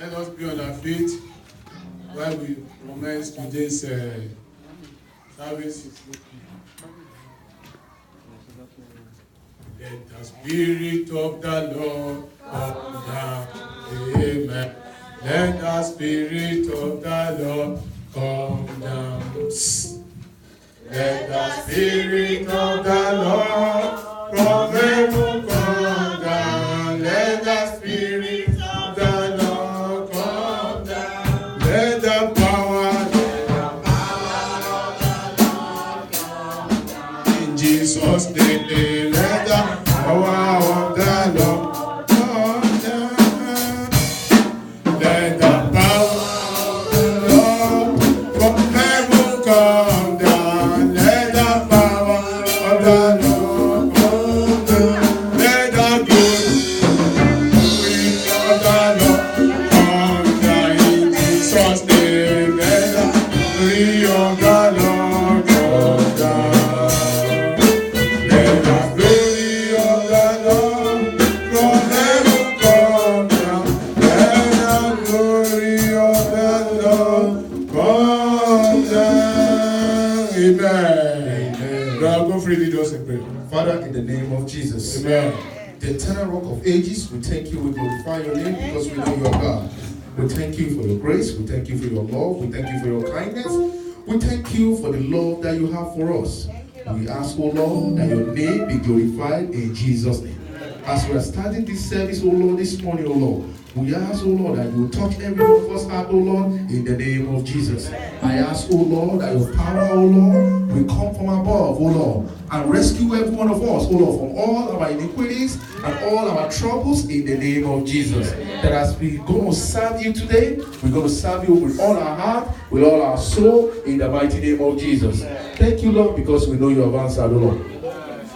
Let us be on our feet while we commence today's service. Let the Spirit of the Lord come down. Amen. Let the Spirit of the Lord come down. Let the Spirit of the Lord from heaven come down. Let the Spirit of the Lord come down. Let the power of the Lord come down. In Jesus' name, let the power of the Lord come down. Let the power of the Lord from heaven come down. Let the power of the Lord come down. Let the glory of the Lord come down. In Jesus' name, let the glory of the Lord come down. Let the glory of the Lord from heaven come down. Let the glory of the Lord come down. Amen. Now go freely just in prayer. Father, in the name of Jesus, Amen. the eternal rock of ages, we thank you, we glorify your name because we know you are God. We thank you for your grace, we thank you for your love, we thank you for your kindness, we thank you for the love that you have for us. We ask, O Lord, that your name be glorified in Jesus' name. As we are starting this service, O Lord, this morning, O Lord, we ask, O Lord, that you will touch every one of us heart, O Lord, in the name of Jesus. I ask, O Lord, that your power, O Lord, will come from above, O Lord, and rescue every one of us, O Lord, from all our iniquities and all our troubles in the name of Jesus. That as we going to serve you today, we're going to serve you with all our heart, with all our soul, in the mighty name of Jesus. Thank you, Lord, because we know you have answered, O Lord.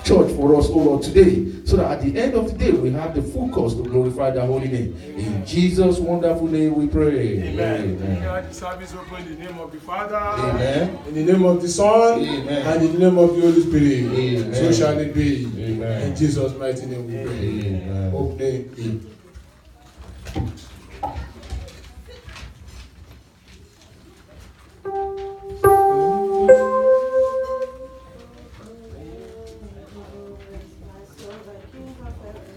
Church for us, O Lord, today, so that at the end of the day we have the full cause to glorify the holy name. In Jesus' wonderful name we pray. Amen. Amen. The service open in the name of the Father, Amen. in the name of the Son, Amen. and in the name of the Holy Spirit. Amen. So shall it be. Amen. In Jesus' mighty name we pray. Amen. Opening.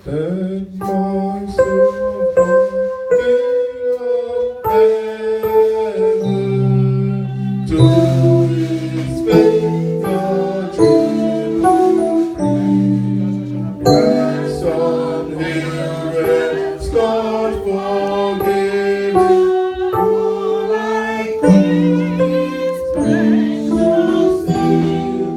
Let my soul forgive heaven to his faithful tribute. Ransom him, restored, forgiven, all I think is precious name.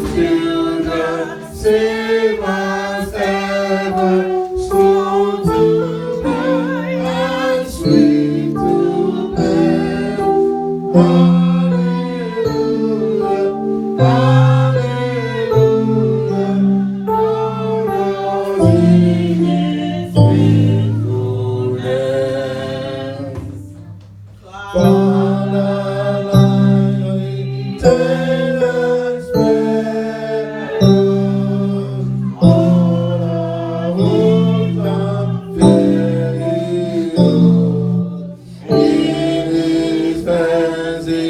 Hallelujah. Save us ever, slow to bear and sweet to bear. Hallelujah, hallelujah, Lord, in his faithfulness. Father, like tender spread all our hopes and fears. In his hands he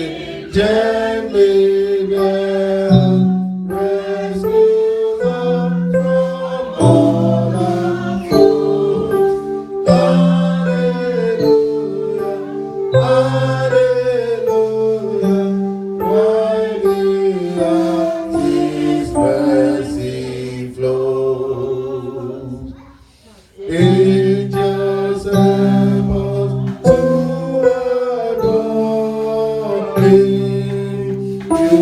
gently bears, rescues us from all our foes. Hallelujah, hallelujah, mighty as his mercy flows. Angels help us to adore him. You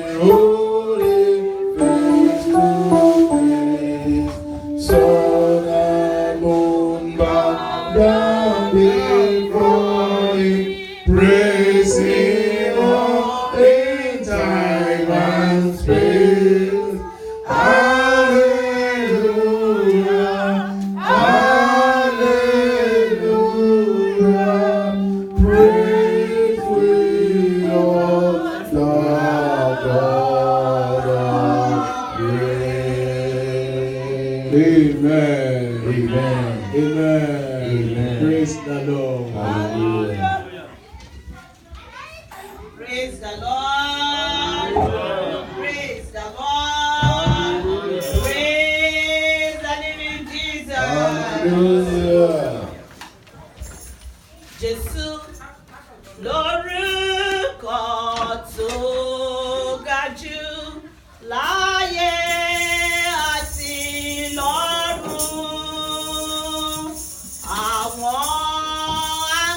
behold him face to face. Sun and moon bow down before Amen. Praise the Lord. Hallelujah. Praise the Lord. Praise the Lord. Praise the living Jesus. Hallelujah. Jésù lórúkọ tó ga jù láyé àti lọ́run. Àwọn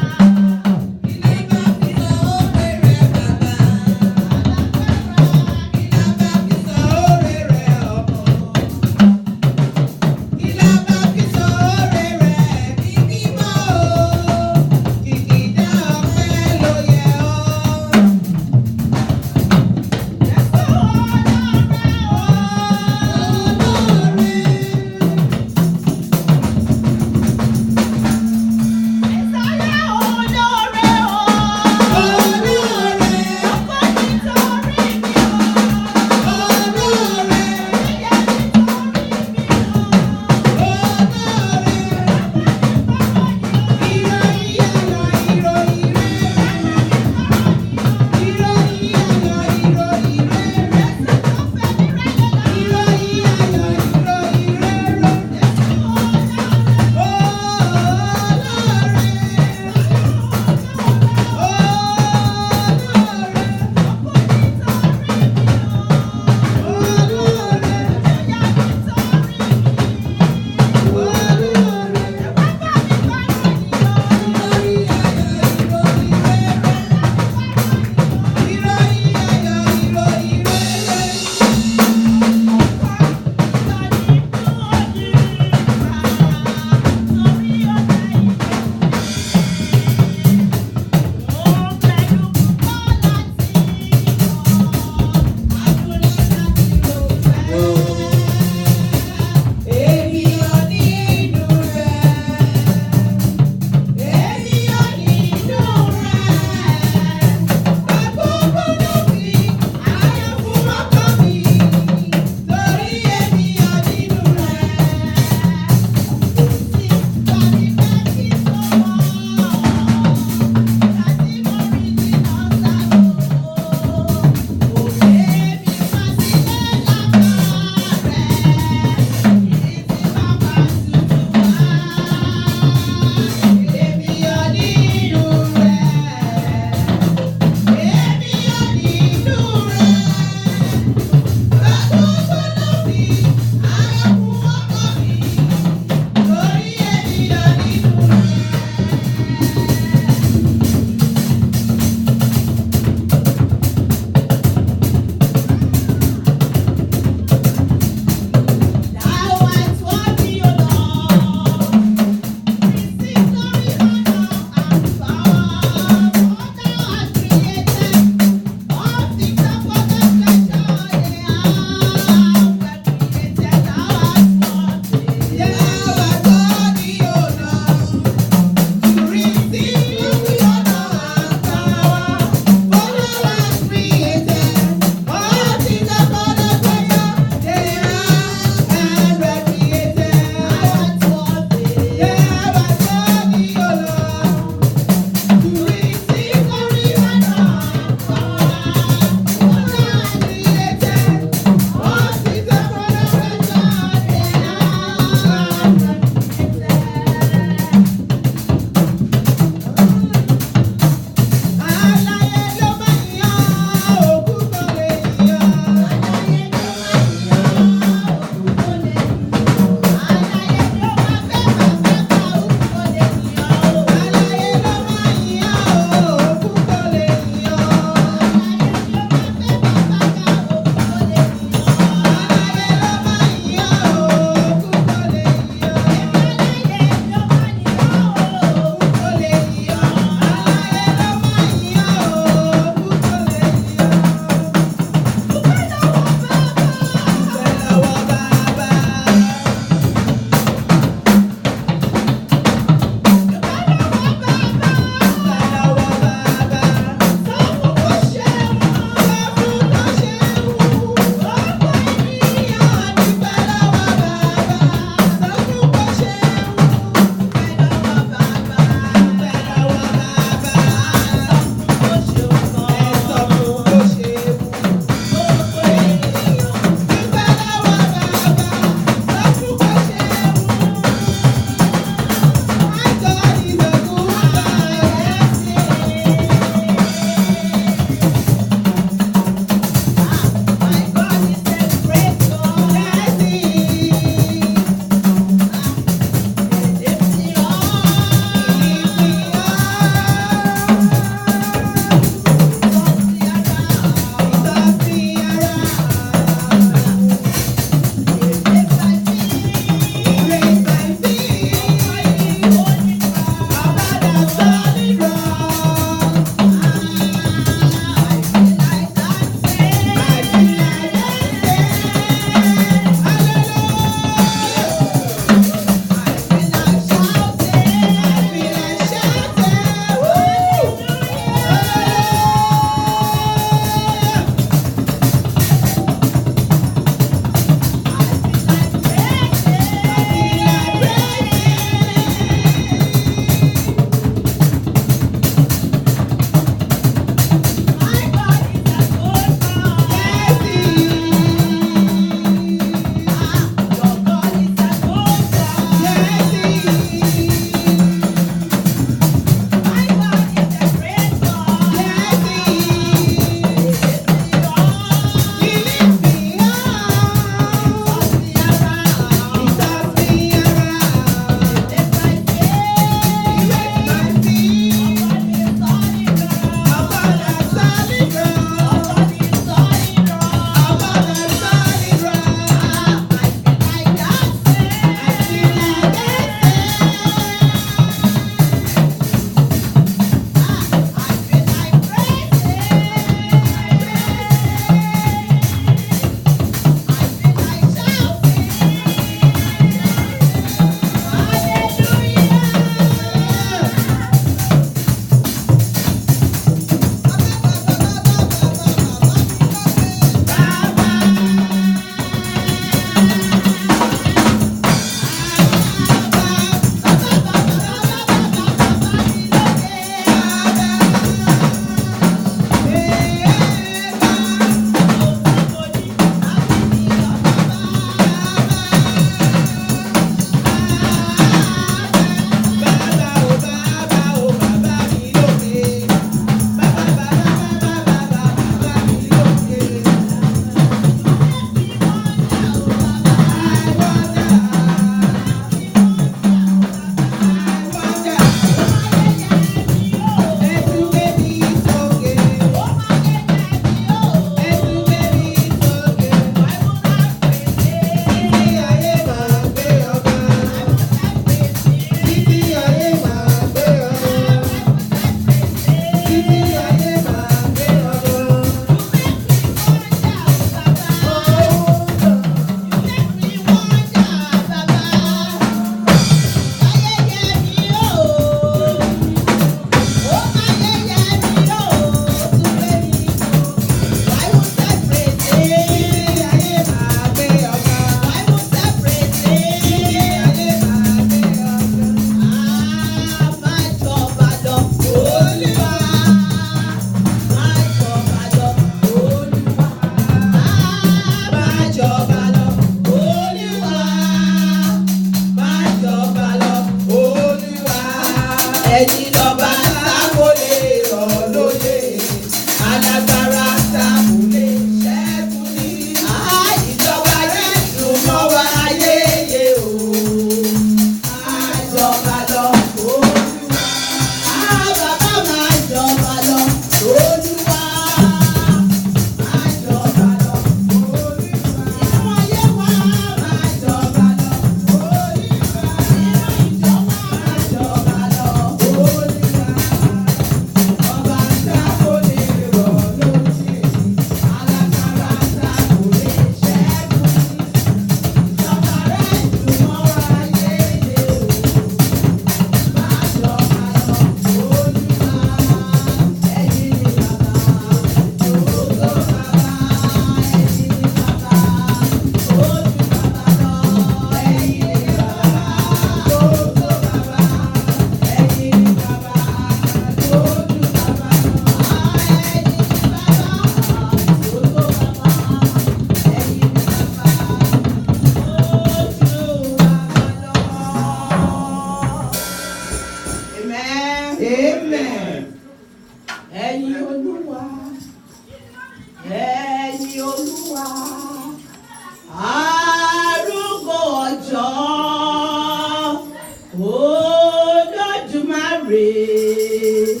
Olódùmarè.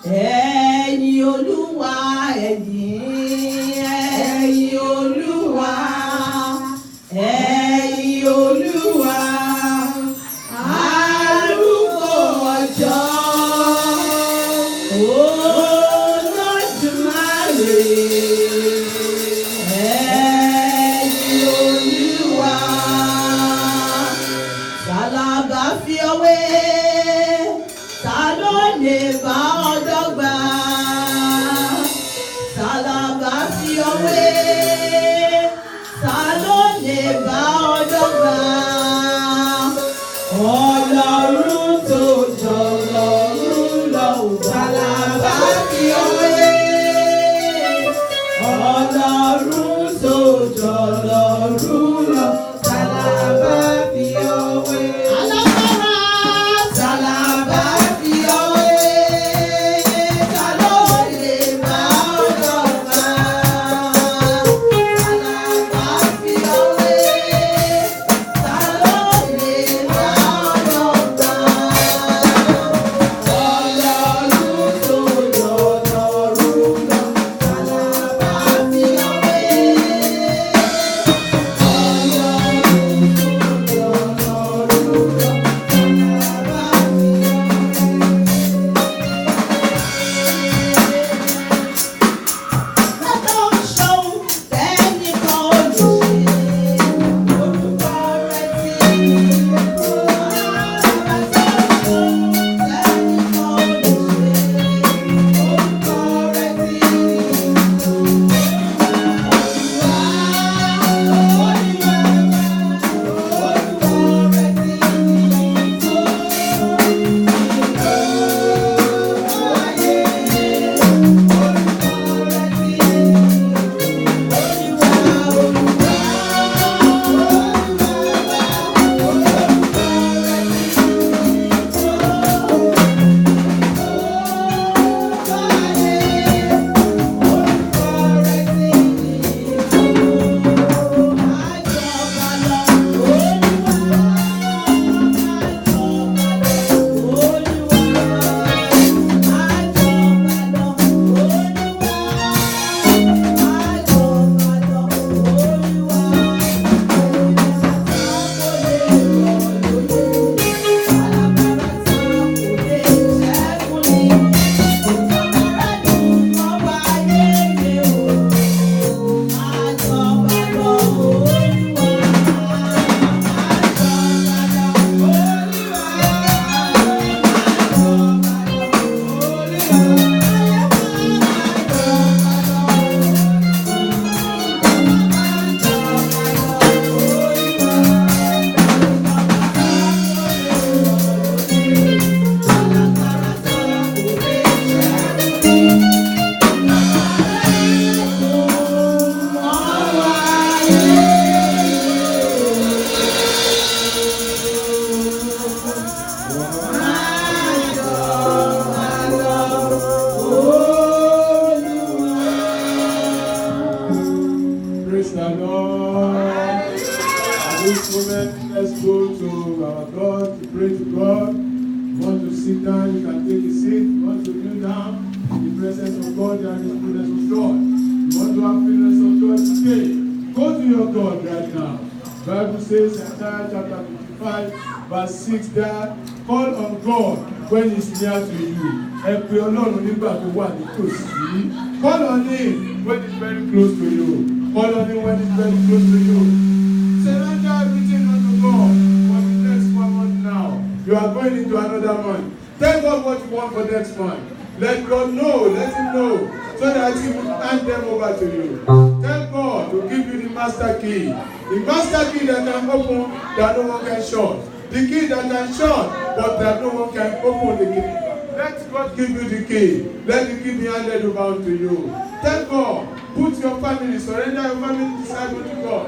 Ẹ̀yin Olúwa, ẹ̀yin Olúwa, ẹ̀yin Olúwa, arúgbó ọjọ́. Olódùmarè, ẹ̀yin Olúwa, ta la bá fi ọ́ wé? Ta ló lè bá ọ dọ́gba? Ta la bá fi ọ́ wé? Ta ló lè bá ọ dọ́gba? Ọlọ́run tó jọ lọ́run lọ, ta la bá fi ọ́ wé? Ọlọ́run tó jọ lọ́run lọ, ta la bá fi ọ́ wé? Alágbára, ta la bá fi ọ́ wé? Ta ló lè bá ọ dọ́gba? Ta la bá fi ọ́ wé? Ta ló lè bá ọ dọ́gba? Ọlọ́run tó jọ lọ́run lọ, ta la bá fi ọ́ wé? Praise the Lord. At this moment, let's go to our God to pray to God. You want to sit down, you can take a seat. You want to kneel down in the presence of God and the fullness of God. You want to have fullness of God today. Go to your God right now. The Bible says, Isaiah chapter 55, verse 6 there, call on God when he's near to you. Ẹ pe Ọlọ́run nígbà tó wà nítòsí. Call on him when he's very close to you. Call on him when he's very close to you. Surrender everything unto God for the next 1 month now. You are going into another month. Tell God what you want for next month. Let God know, let him know, so that he will hand them over to you. Tell God to give you the master key. The master key that can open, that no one can shut. The key that can shut, but that no one can open the key. Let God give you the key. Let the key be handed over to you. Tell God, put your family, surrender your family disciple to God.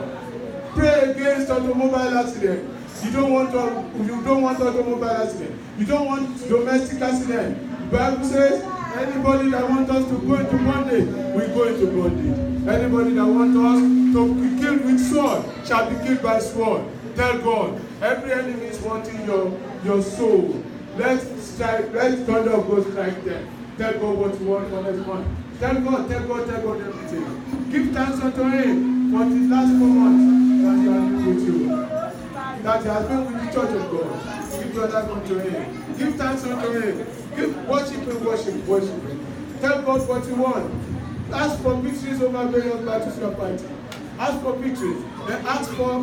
Pray against automobile accident. You don't want automobile accident. You don't want domestic accident. The Bible says, anybody that wants us to go into bondage, we go into bondage. Anybody that wants us to be killed with sword shall be killed by sword. Tell God, every enemy is wanting your soul. Let's thunder of God strike them. Tell God what you want for next month. Tell God everything. Give thanks unto Him for the last 4 months that He has been with you. That He has been with the church of God. Give your life unto Him. Give thanks unto Him. Give worship Him. Tell God what you want. Ask for victories over various battles you are fighting. Ask for victories. Then ask for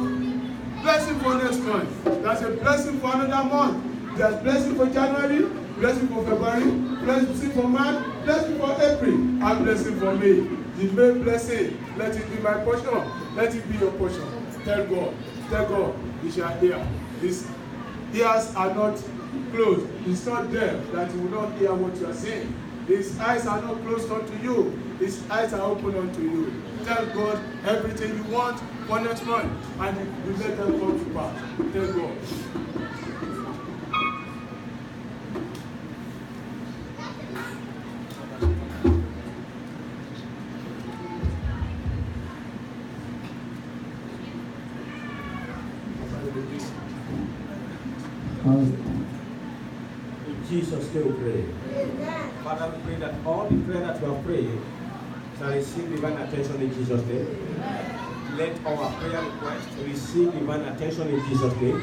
blessing for next month. There's a blessing for another month. There's blessing for January, blessing for February, blessing for March, blessing for April, and blessing for May. The May blessing, let it be my portion. Let it be your portion. Tell God, He shall hear. His ears are not closed. He's not deaf that He will not hear what you are saying. His eyes are not closed unto you. His eyes are open unto you. Tell God everything you want for next month, and you let them come to pass. Tell God. In Jesus' name we pray. Father, we pray that all the prayer that we have prayed shall receive divine attention in Jesus' name. Let our prayer request receive divine attention in Jesus' name.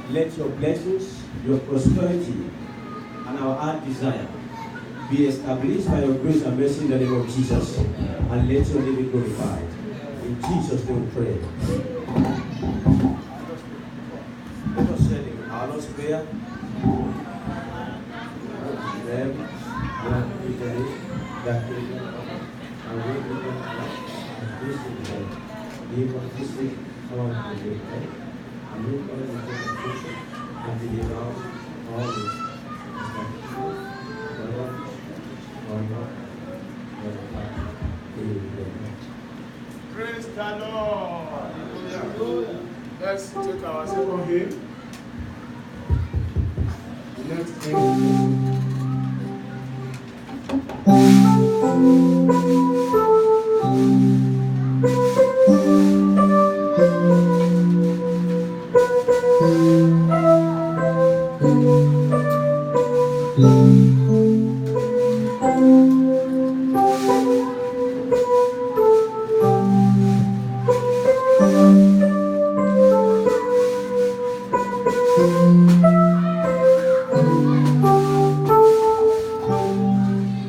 Let your blessings, your prosperity, and our heart desire be established by your grace and mercy in the name of Jesus. And let your name be glorified. In Jesus' name we pray. Let us say our Lord's Prayer. Praise the Lord. Hallelujah. Let's take our second hymn. The next hymn.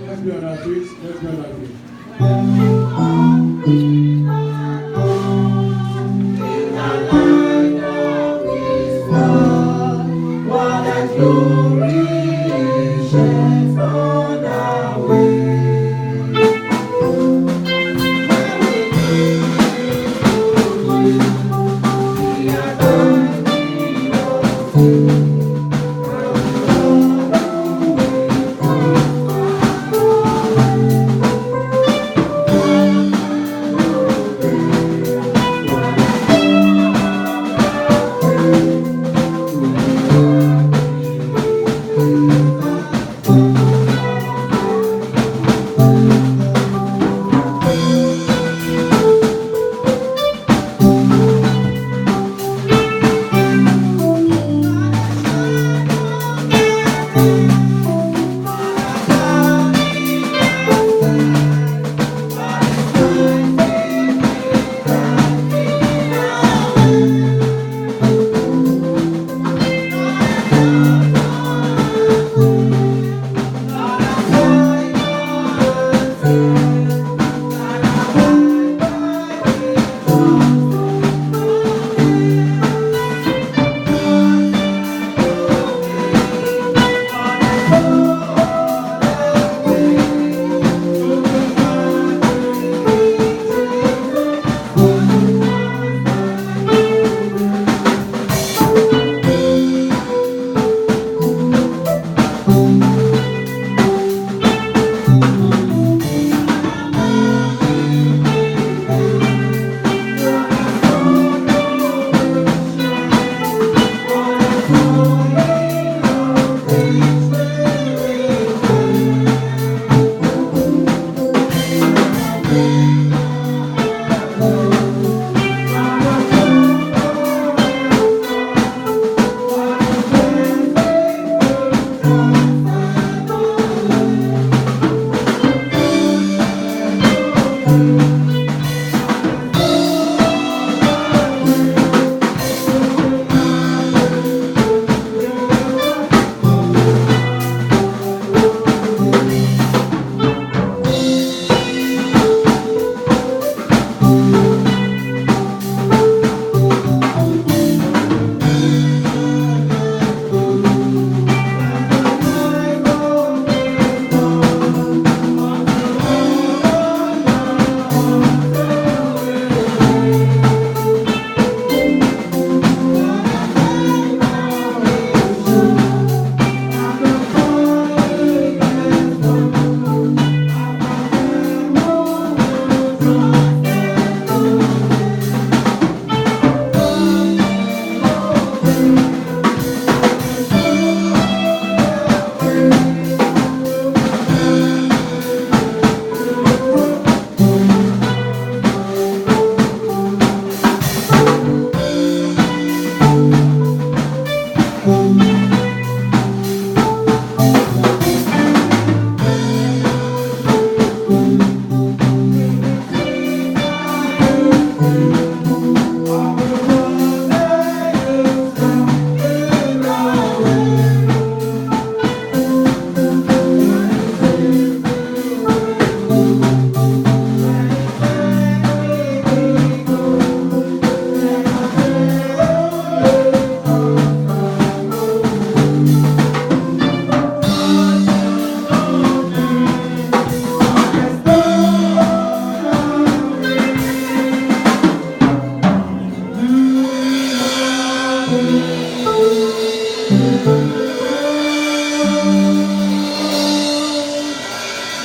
Let's be on our feet.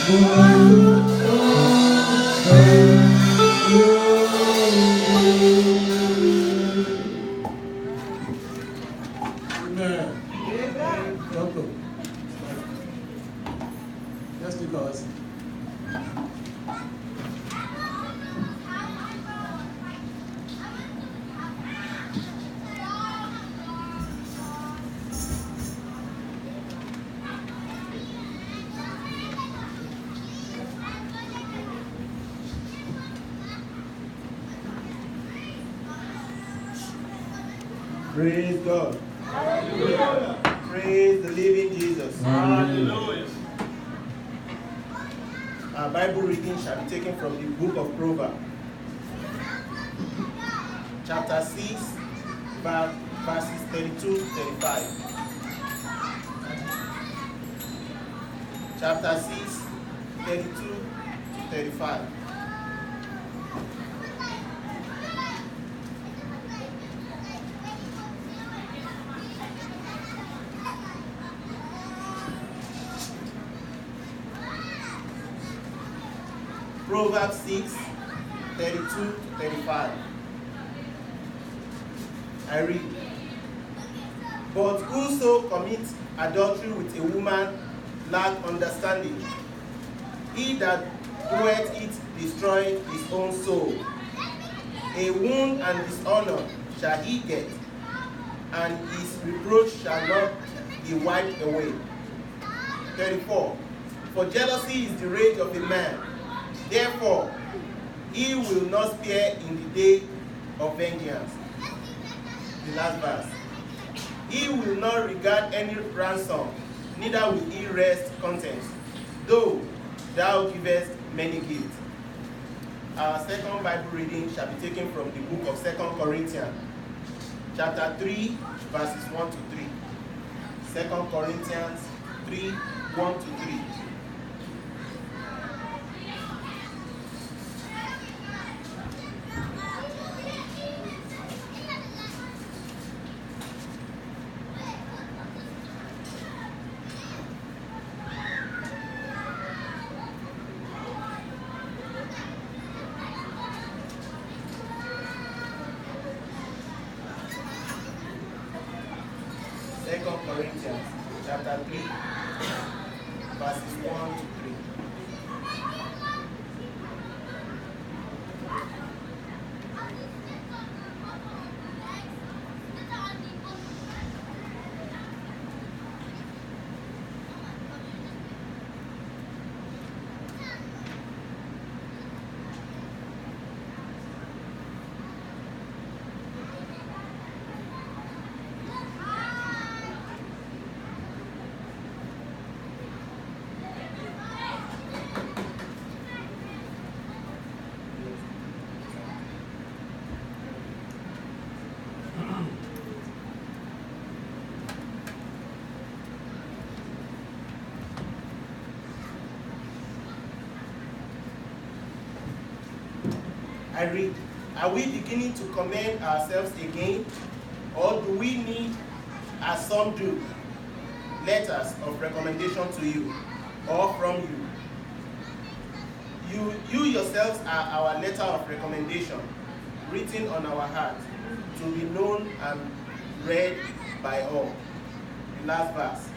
Welcome. Just because. Praise God. Hallelujah. Praise the living Jesus. Hallelujah. Our Bible reading shall be taken from the book of Proverbs, chapter 6, verses 32-35. Chapter 6, 32-35. Proverbs 6, 32-35. I read. But whoso commits adultery with a woman lack understanding. He that doeth it destroy his own soul. A wound and dishonor shall he get, and his reproach shall not be wiped away. 34. For jealousy is the rage of a man. Therefore, he will not spare in the day of vengeance. The last verse. He will not regard any ransom, neither will he rest content, though thou givest many gifts. Our second Bible reading shall be taken from the book of 2 Corinthians, chapter 3, verses 1 to 3. 2 Corinthians 3, 1 to 3. Corinthians chapter 3, verses 1 to 3. I read, are we beginning to commend ourselves again, or do we need, as some do, letters of recommendation to you, or from you? You yourselves are our letter of recommendation, written on our heart, to be known and read by all. The last verse.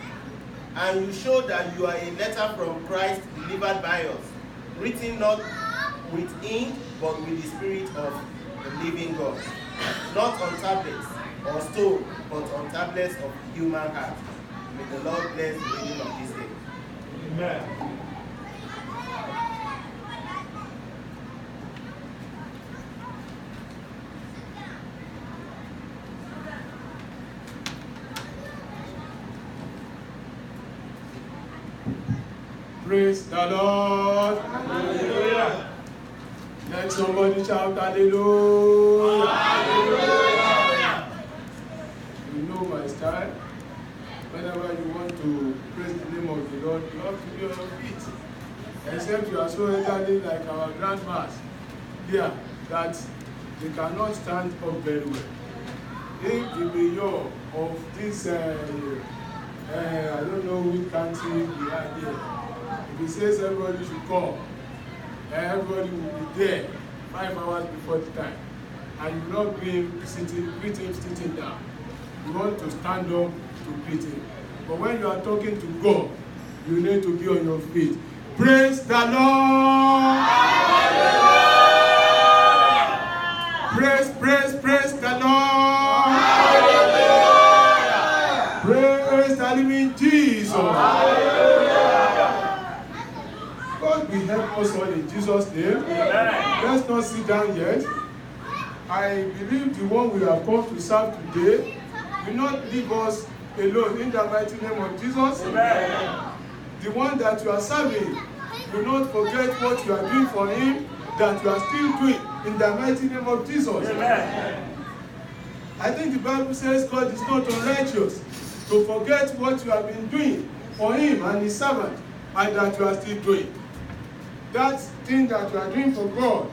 And you show that you are a letter from Christ delivered by us, written not with ink, but with the Spirit of the living God. Not on tablets or stone, but on tablets of human heart. May the Lord bless the reading of this day. Amen. Praise the Lord. Hallelujah. Let somebody shout hallelujah. Hallelujah. You know my style. Whenever you want to praise the name of the Lord, you have to be on your feet. Except you are so elderly like our grandmas here that they cannot stand up very well. If the mayor of this, I don't know which country we are here, If he says everybody should come, everybody will be there 5 hours before the time. And you will not greet him sitting down. You want to stand up to greet him. But when you are talking to God, you need to be on your feet. Praise the Lord! Praise the Lord! Praise the living Jesus! God will help us all in Jesus' name. Let's not sit down yet. I believe the one we have come to serve today will not leave us alone in the mighty name of Jesus. The one that you are serving will not forget what you are doing for him, that you are still doing in the mighty name of Jesus. I think the Bible says God is not unrighteous to forget what you have been doing for him and his servant, and that you are still doing. That thing that you are doing for God,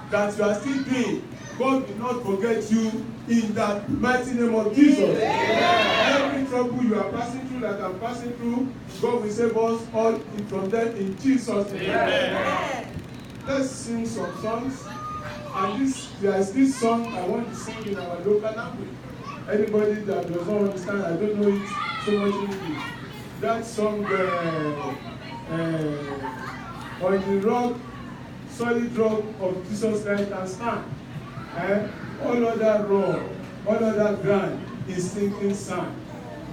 that you are still doing, God will not forget you in the mighty name of Jesus. Every trouble you are passing through, that I'm passing through, God will save us all from them in Jesus' name. Let's sing some songs. And there is this song I want to sing in our local language. Anybody that does not understand, I don't know it so much in English. That song, on the rock, solid rock of Jesus Christ can stand. All other rock, all other ground is sinking sand.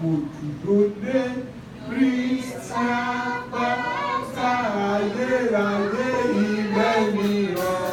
Mojúdóde Kristian pátá ayérayé ilẹ̀ mìíràn.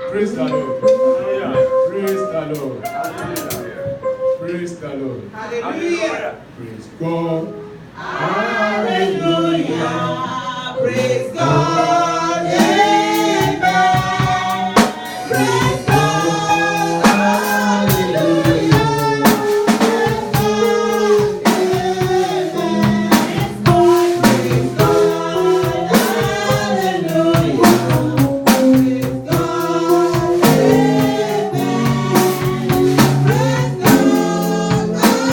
Praise the Lord. Praise the Lord. Praise the Lord. Hallelujah. Praise God. Hallelujah. Praise God. Amen. Praise God. Hallelujah. Praise God. Praise God. Hallelujah. Praise God. Amen. Praise God. Hallelujah.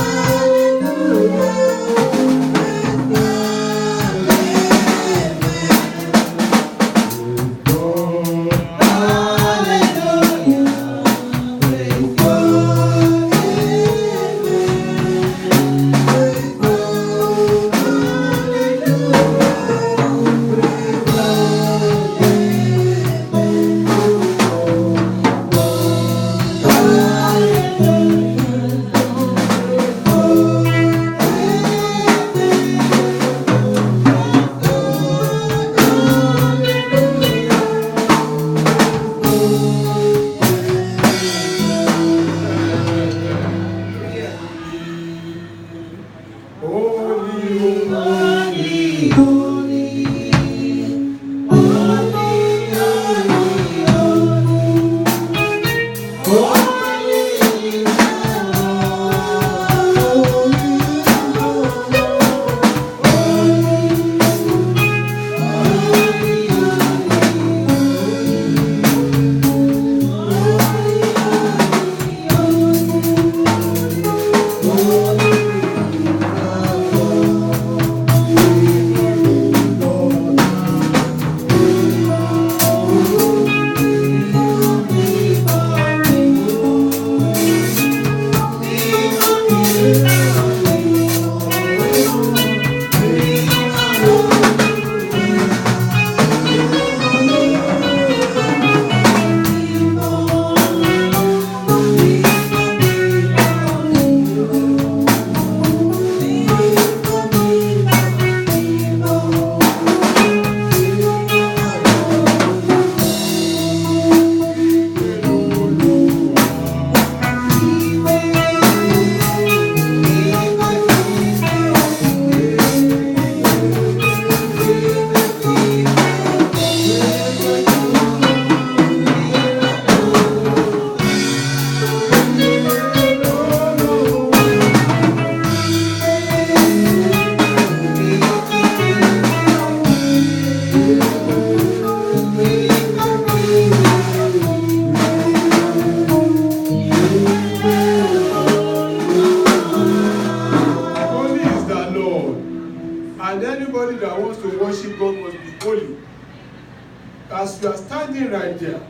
as you are standing right there,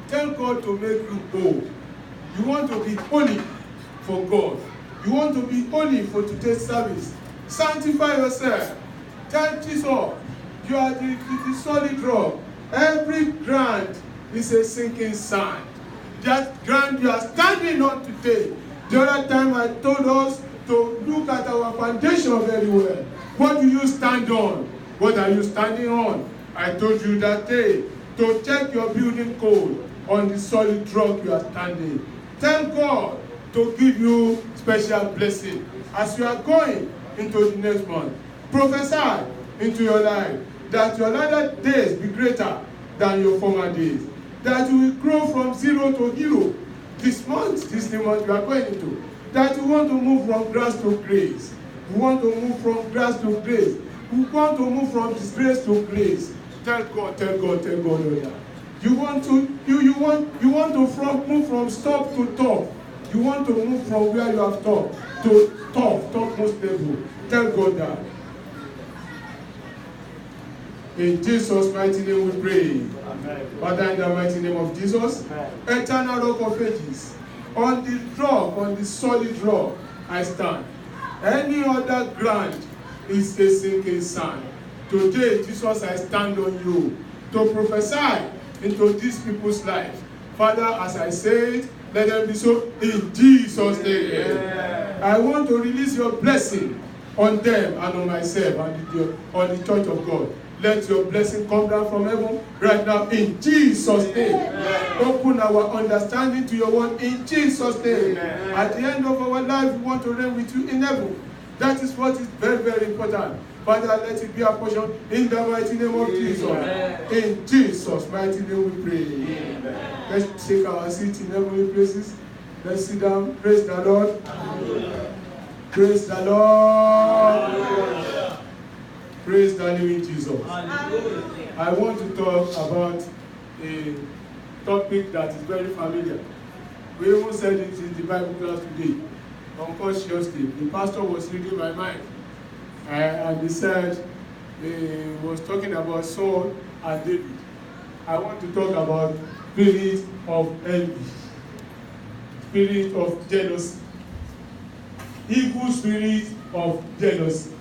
tell God to make you whole. You want to be holy for God. You want to be holy for today's service. Sanctify yourself. Tell Jesus, you are the solid rock. Every ground is a sinking sand. That ground you are standing on today. The other time I told us to look at our foundation very well. What do you stand on? What are you standing on? I told you that day to check your building code on the solid rock you are standing. Thank God to give you special blessing as you are going into the next month. Prophesy into your life that your latter days be greater than your former days. That you will grow from zero to hero this month, this new month you are going into. That you want to move from grass to grace. You want to move from grass to grace. You want to move from disgrace to grace. Tell God, Lord. You want to move from stop to top. You want to move from where you have stopped to topmost level. Tell God that. In Jesus' mighty name we pray. Amen. Father, in the mighty name of Jesus, amen. Eternal rock of ages, on the rock, on the solid rock, I stand. Any other ground is a sinking sand. Today, Jesus, I stand on you to prophesy into these people's lives. Father, as I said, let them be so in Jesus' name. Yeah. I want to release your blessing on them and on myself and on the church of God. Let your blessing come down from heaven right now in Jesus' name. Amen. Open our understanding to your word in Jesus' name. Amen. At the end of our life, we want to reign with you in heaven. That is what is very, very important. Father, let it be a portion in the mighty name of Jesus. Amen. In Jesus' mighty name we pray. Amen. Let's take our seat in heavenly places. Let's sit down. Praise the Lord. Hallelujah. Praise the Lord. Hallelujah. Praise the living Jesus. Hallelujah. I want to talk about a topic that is very familiar. We even said it in the Bible class today. Unconsciously, the pastor was reading my mind. And he said, he was talking about Saul and David. I want to talk about spirit of envy, spirit of jealousy, evil spirit of jealousy.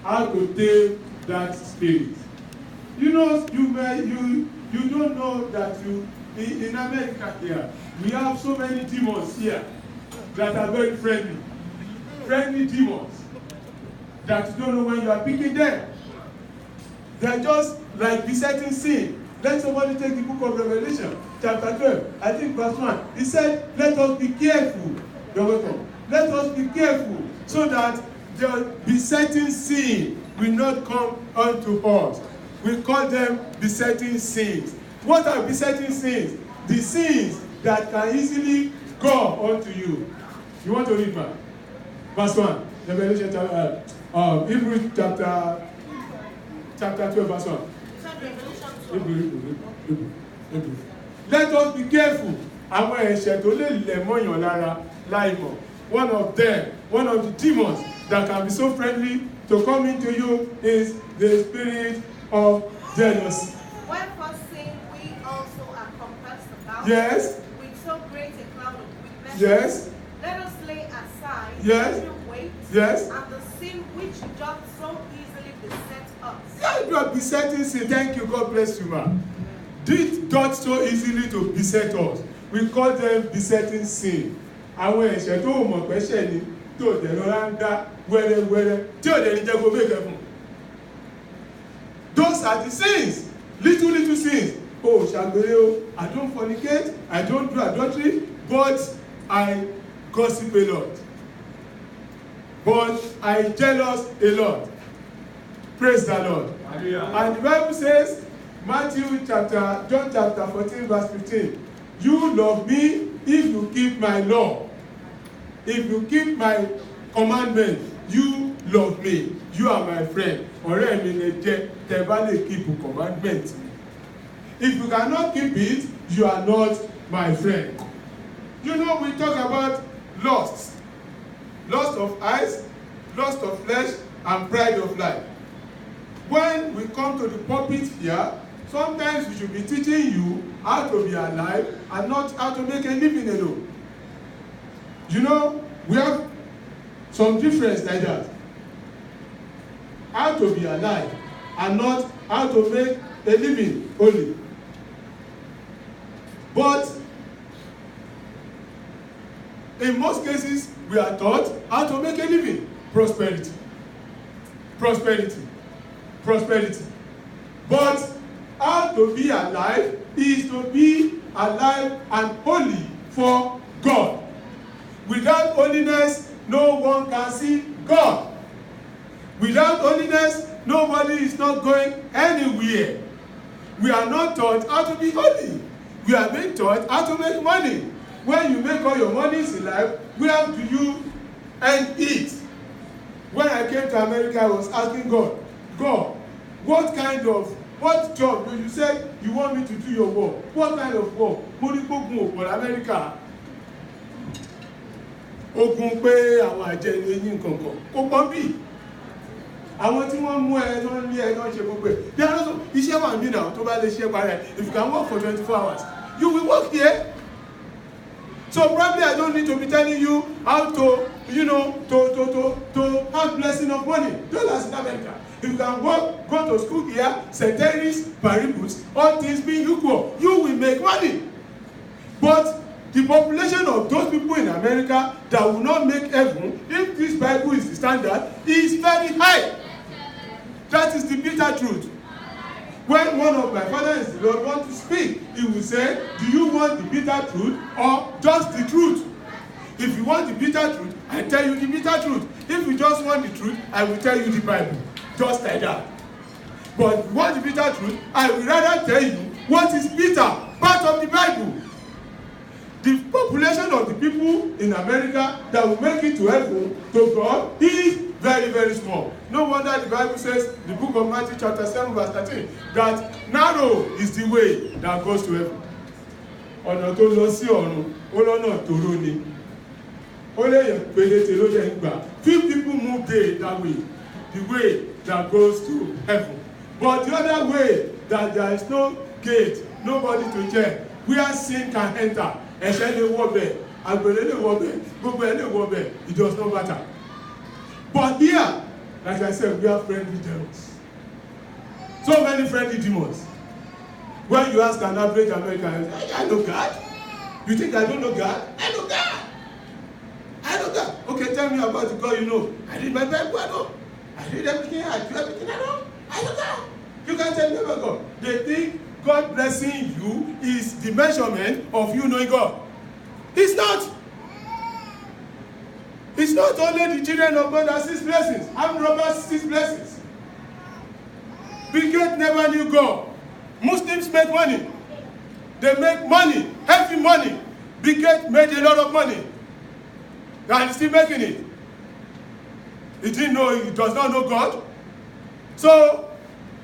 How to tame that spirit. You know, you don't know that in America here, we have so many demons here that are very friendly demons. That you don't know when you are picking them. They are just like besetting sin. Let somebody take the book of Revelation, chapter 12, I think verse 1. He said, let us be careful. You're welcome. Let us be careful so that the besetting sin will not come unto us. We call them besetting sins. What are besetting sins? The sins that can easily go unto you. You want to read man? Verse 1. Revelation chapter Hebrews chapter 12 verse 1. Hebrews. Let us be careful. Àwọn ẹ̀ṣẹ̀ tó lè lẹ̀ mọ́yàn lára láìmọ̀. One of the demons that can be so friendly to come into you is the spirit of jealousy. Wherefore sin we also are compassed about yes. with so great a cloud of witnesses. Yes. Let us lay aside yes. every weight yes. and the sin which doth so easily beset us. Yeah, you are besetting sin. Thank you. God bless you, man. Did doth so easily to beset us. We call them besetting sin. Àwọn ẹ̀ṣẹ̀ tó mọ̀ pẹ́ṣẹ̀ ni tó dẹ̀ lọ́la ń dá wẹ́rẹ́wẹ́rẹ́ tí ò dẹ̀ ní jẹ́ kó mékè fún. Those are the sins, little sins. Oh, ṣàgbére o, I don't fornicate, I don't do adultery, but I gossip a lot. But I jealous a lot. Praise the Lord. And the Bible says, John chapter 14 verse 15, you love me if you keep my law. If you keep my commandment, you love me. You are my friend. Ọ̀rẹ́ mi lè jẹ́ tẹ́ bá lè keep commandment. If you cannot keep it, you are not my friend. You know, we talk about lust. Lust of eyes, lust of flesh, and pride of life. When we come to the pulpit here, sometimes we should be teaching you how to be alive and not how to make a living alone. You know, we have some difference like that. How to be alive and not how to make a living only. But in most cases, we are taught how to make a living. Prosperity. Prosperity. Prosperity. But how to be alive is to be alive and holy for God. Without holiness, no one can see God. Without holiness, nobody is not going anywhere. We are not taught how to be holy. We are being taught how to make money. When you make all your monies in life, where do you earn it? When I came to America, I was asking God, God, what job will you say you want me to do your work? What kind of work? Mo ní gbógun òpò l'Amẹ́ríkà. Ogun pé àwọn àjẹni eyín kankan. Kò pọ̀ bí. Àwọn tí wọ́n mú ẹ tó ń lé ẹ tó ń ṣe gbogbo ẹ̀. Bí a lọ́sọ̀ iṣẹ́ wà mí náà tó bá lè ṣe parẹ́. If you can work for 24 hours, you will work here. So probably I don't need to be telling you how to, to have blessing of money. $, in America. If you can work, go to school here, ceteris paribus, all things being equal, you will make money. But the population of those people in America that will not make heaven, if this Bible is the standard, is very high. That is the bitter truth. When one of my fathers in the Lord want to speak, he will say, do you want the bitter truth or just the truth? If you want the bitter truth, I tell you the bitter truth. If you just want the truth, I will tell you the Bible. Just like that. But if you want the bitter truth, I will rather tell you what is bitter, part of the Bible. The population of the people in America that will make it to heaven, to God, is very, very small. No wonder the Bible says, the book of Matthew chapter 7 verse 13, that narrow is the way that goes to heaven. Ọ̀nà tó lọ sí ọ̀run, ó lọ́nà tòró ni. Ó léyìn pélété ló jẹ́ ń gbà. Few people move that way, the way that goes to heaven. But the other way, that there is no gate, nobody to check, where sin can enter. Ẹ̀ṣẹ̀ lè wọ bẹ̀, àgbèrè lè wọ bẹ̀, gbogbo ẹ̀ lè wọ bẹ̀, it does not matter. But here, like I said, we have friendly demons. So many friendly demons. When you ask an average American, I know God. You think I don't know God? I know God. I know God. Okay, tell me about the God you know. I read my Bible, I know. I read everything, I do everything, I know. I know God. You can't tell me about God. They think God blessing you is the measurement of you knowing God. It's not. It's not only the children of God that sees blessings. Armed robbers sees blessings. Bill Gates never knew God. Muslims make money. They make money, heavy money. Bill Gates made a lot of money. And he's still making it. He didn't know, he does not know God. So,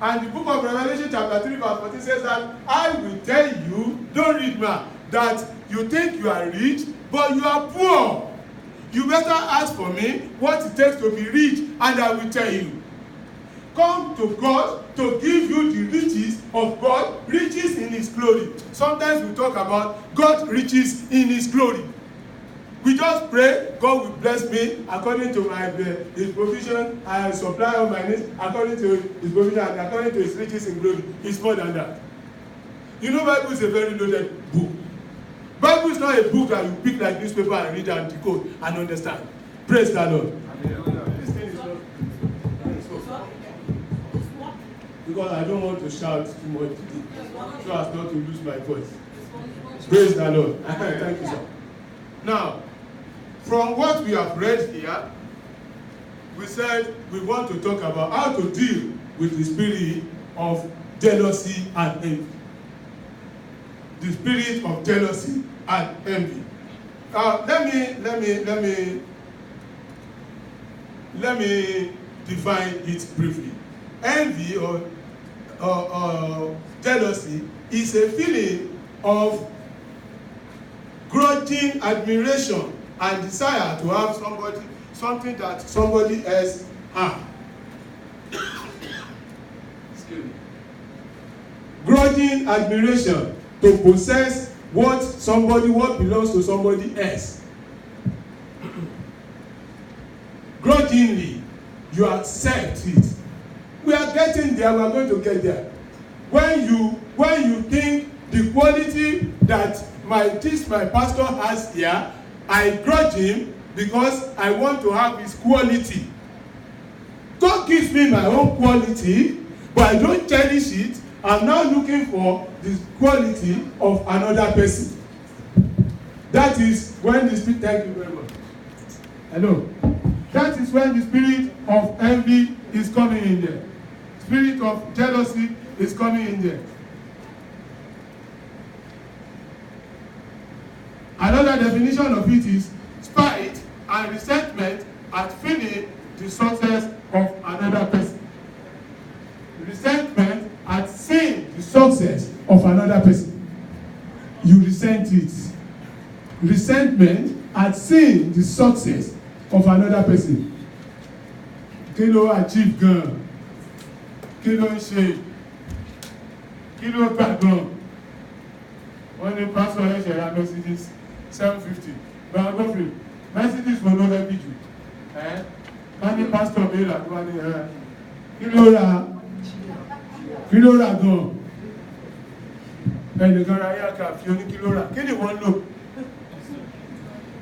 and the book of Revelation chapter 3 verse 14 says that I will tell you, don't read man, that you think you are rich, but you are poor. You better ask for me what it takes to be rich, and I will tell you. Come to God to give you the riches of God, riches in His glory. Sometimes we talk about God's riches in His glory. We just pray, God will bless me according to His provision. I supply all my needs according to His provision and according to His riches in glory. It's more than that. You know, Bible is a very loaded book. Bible is not a book that you pick like newspaper and read and decode and understand. Praise the Lord. This thing is not. Because I don't want to shout too much today, so as not to lose my voice. Praise the Lord. Thank you, sir. Now, from what we have read here, we said we want to talk about how to deal with the spirit of jealousy and envy. The spirit of jealousy and envy. Let me define it briefly. Envy or jealousy is a feeling of grudging admiration and desire to have something that somebody else has. Excuse me. grudging admiration to possess what belongs to somebody else. Grudgingly, you accept it. We are getting there. We are going to get there. When you think the quality that my pastor has here, I grudge him because I want to have his quality. God gives me my own quality, but I don't cherish it. I'm now looking for the quality of another person. That is when the spirit. Thank you very much. Hello. That is when the spirit of envy is coming in there. Spirit of jealousy is coming in there. Another definition of it is spite and resentment at feeling the success of another person. Resentment at seeing the success of another person. You resent it. Resentment at seeing the success of another person. Kí ló achieve gan? Kí ló ń ṣe? Kí ló gbà gan? Wọ́n ní pastor ẹ̀ṣẹ̀ ra Mercedes 750. Bàbá Godfrey, Mercedes wo ló fẹ́ bí jù? Wọ́n ní pastor mi rà wọ́n ní kí ló rà? Kí ló rà gan? Ẹnìkan ra yàtọ̀ àfi oní kí ló rà? Kí ni wọ́n lò?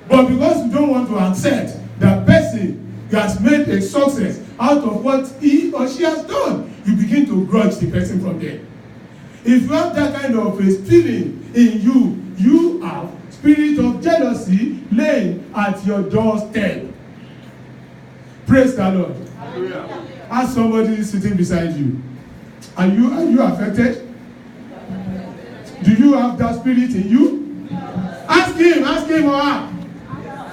But because you don't want to accept that person has made a success out of what he or she has done, you begin to grudge the person from there. If you have that kind of a feeling in you, you have spirit of jealousy laying at your doorstep. Praise the Lord. Hallelujah. Ask somebody sitting beside you. Are you affected? Do you have that spirit in you? Ask him or her.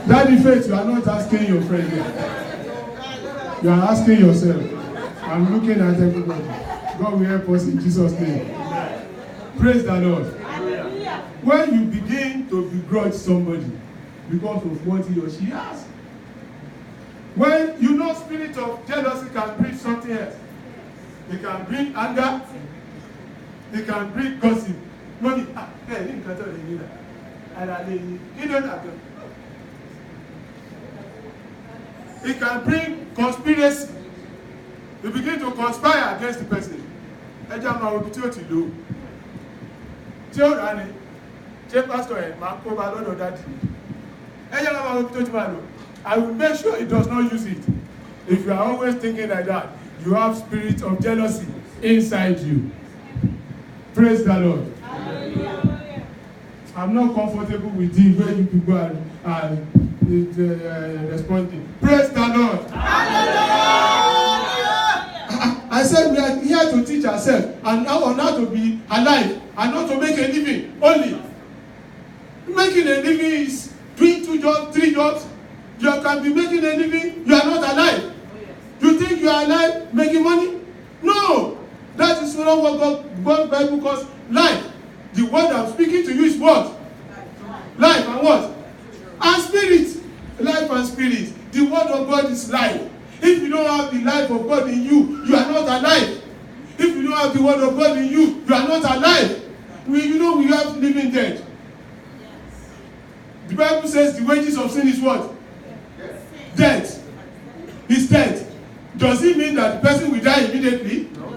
Daddy Faith, you are not asking your friend here. You are asking yourself. I'm looking at everybody. God will help us in Jesus' name. Praise the Lord. When you begin to begrudge somebody because of what he or she has, when you know spirit of jealousy can bring something else. It can bring anger. It can bring gossip. Money. It can bring conspiracy. You begin to conspire against the person. Ẹja máa wo ibi tí ó ti lò. Tí ó rà ní, ṣé pastor ẹ̀ máa kó ba lọ́dọ̀ dáàdì? Ẹja máa wo ibi tí ó ti máa lò. I will make sure he does not use it. If you are always thinking like that, you have spirit of jealousy inside you. Praise the Lord. Hallelujah. I'm not comfortable with the way you people are responding. Praise the Lord. Hallelujah. I said we are here to teach ourselves and now to be alive and not to make a living only. Making a living is doing 2 jobs, 3 jobs. You can be making a living, you are not alive. You think you are alive making money? No! That is not what God Bible calls life. The word I'm speaking to you is what? Life and what? And spirit. Life and spirit. The word of God is life. If you don't have the life of God in you, you are not alive. If you don't have the word of God in you, you are not alive. We have living dead. The Bible says the wages of sin is what? Death. It's death. Does it mean that the person will die immediately? No.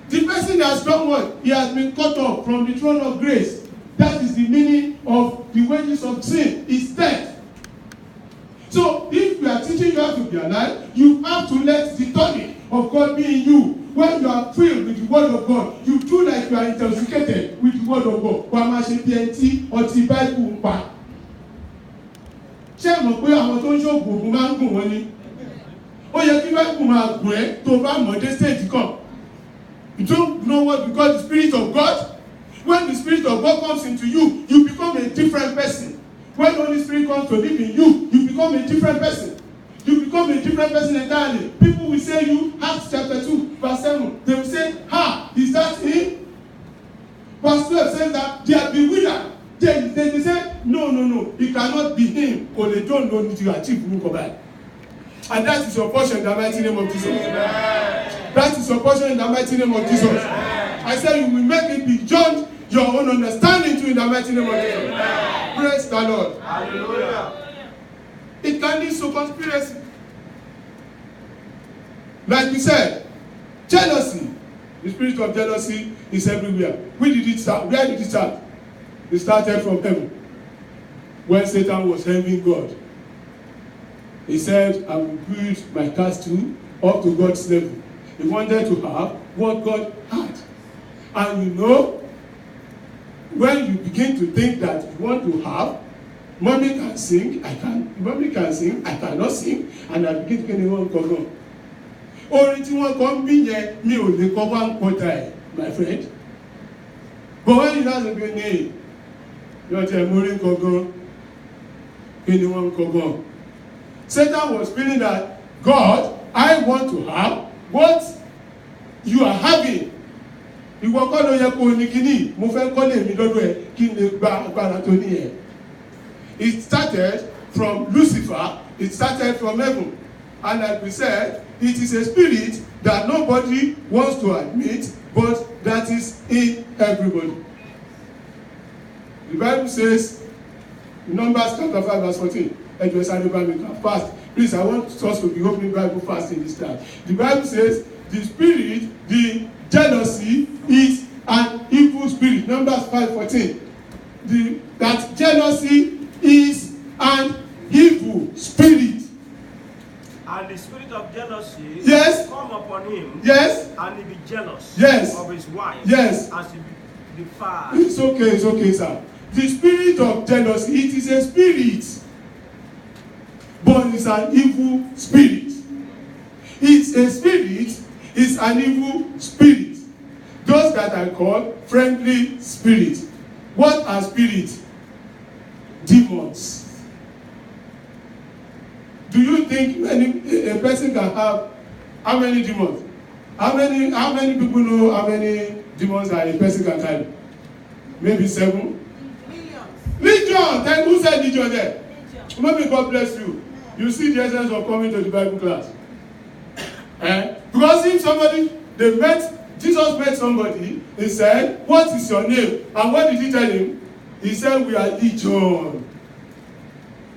The person has done what? He has been cut off from the throne of grace. That is the meaning of the wages of sin. It's death. So if we are teaching you how to be alive, you have to let the tonic of God be in you. When you are filled with the word of God, you feel like you are intoxicated with the word of God. Ọtí Bible ń pa. Ṣé mọ̀ pé àwọn tó ń ṣògùn ògùn máa ń gùn wọ́n ni? Ó yẹ kí Bible máa gùn ẹ́ tó bá mọ̀ dé stage kan. You don't know what we call the spirit of God? When the spirit of God comes into you, you become a different person. When the Holy Spirit comes to live in you, you become a different person. You become a different person entirely. People will say you, Acts chapter 2, verse 7. They will say, is that him? Verse 12 says that they are bewildered. They say, no, it cannot be him. Or they don't know that you achieve Mukobai. And that is your portion in the mighty name of Jesus. That is your portion in the mighty name of Jesus. I said you will make it beyond your own understanding too in the mighty name of Jesus. Praise the Lord. Hallelujah. It can lead to conspiracy. Like we said, jealousy. The spirit of jealousy is everywhere. Where did it start? Where did it start? It started from heaven. When Satan was envying God. He said, I will build my castle up to God's level. He wanted to have what God had. And you know, when you begin to think that you want to have, mommy can sing, mommy can sing, I cannot sing, and I begin to get one cover. Orin tí wọ́n kọ́ ń bí yẹn mi ò lè kọ́ 1/4 my friend. But when you ask again, hey, yóò tẹ̀ mórí kankan, kí ni wọ́n ń kọ́kọ́? Satan was feeling that, God, I want to have what you are having. Ìwọ kọ́ ló yẹ kó ní kíní, mo fẹ́ kọ́lé mi lọ́dọ̀ ẹ̀ kí n lè gba agbára tó ní ẹ̀. It started from Lucifer, it started from heaven. And like we said, it is a spirit that nobody wants to admit, but that is in everybody. The Bible says, Numbers chapter 5 verse 14, fast. Please, I want us to be opening Bible fast in this time. The Bible says, the spirit, the jealousy is an evil spirit. Numbers 5:14. That jealousy is an evil spirit. And the spirit of jealousy Yes. come upon him. Yes. And he be jealous. Yes. Of his wife. Yes. As he be far. It's okay, sir. The spirit of jealousy, it is a spirit, but it's an evil spirit. It's a spirit, it's an evil spirit. Those that I call friendly spirit. What are spirits? Demons. Do you think a person can have how many demons? How many people know how many demons that a person can carry? Maybe 7? Legion! Then who said legion there? Maybe God bless you. You see the essence of coming to the Bible class. Because if Jesus met somebody, he said, what is your name? And what did he tell him? He said, we are legion.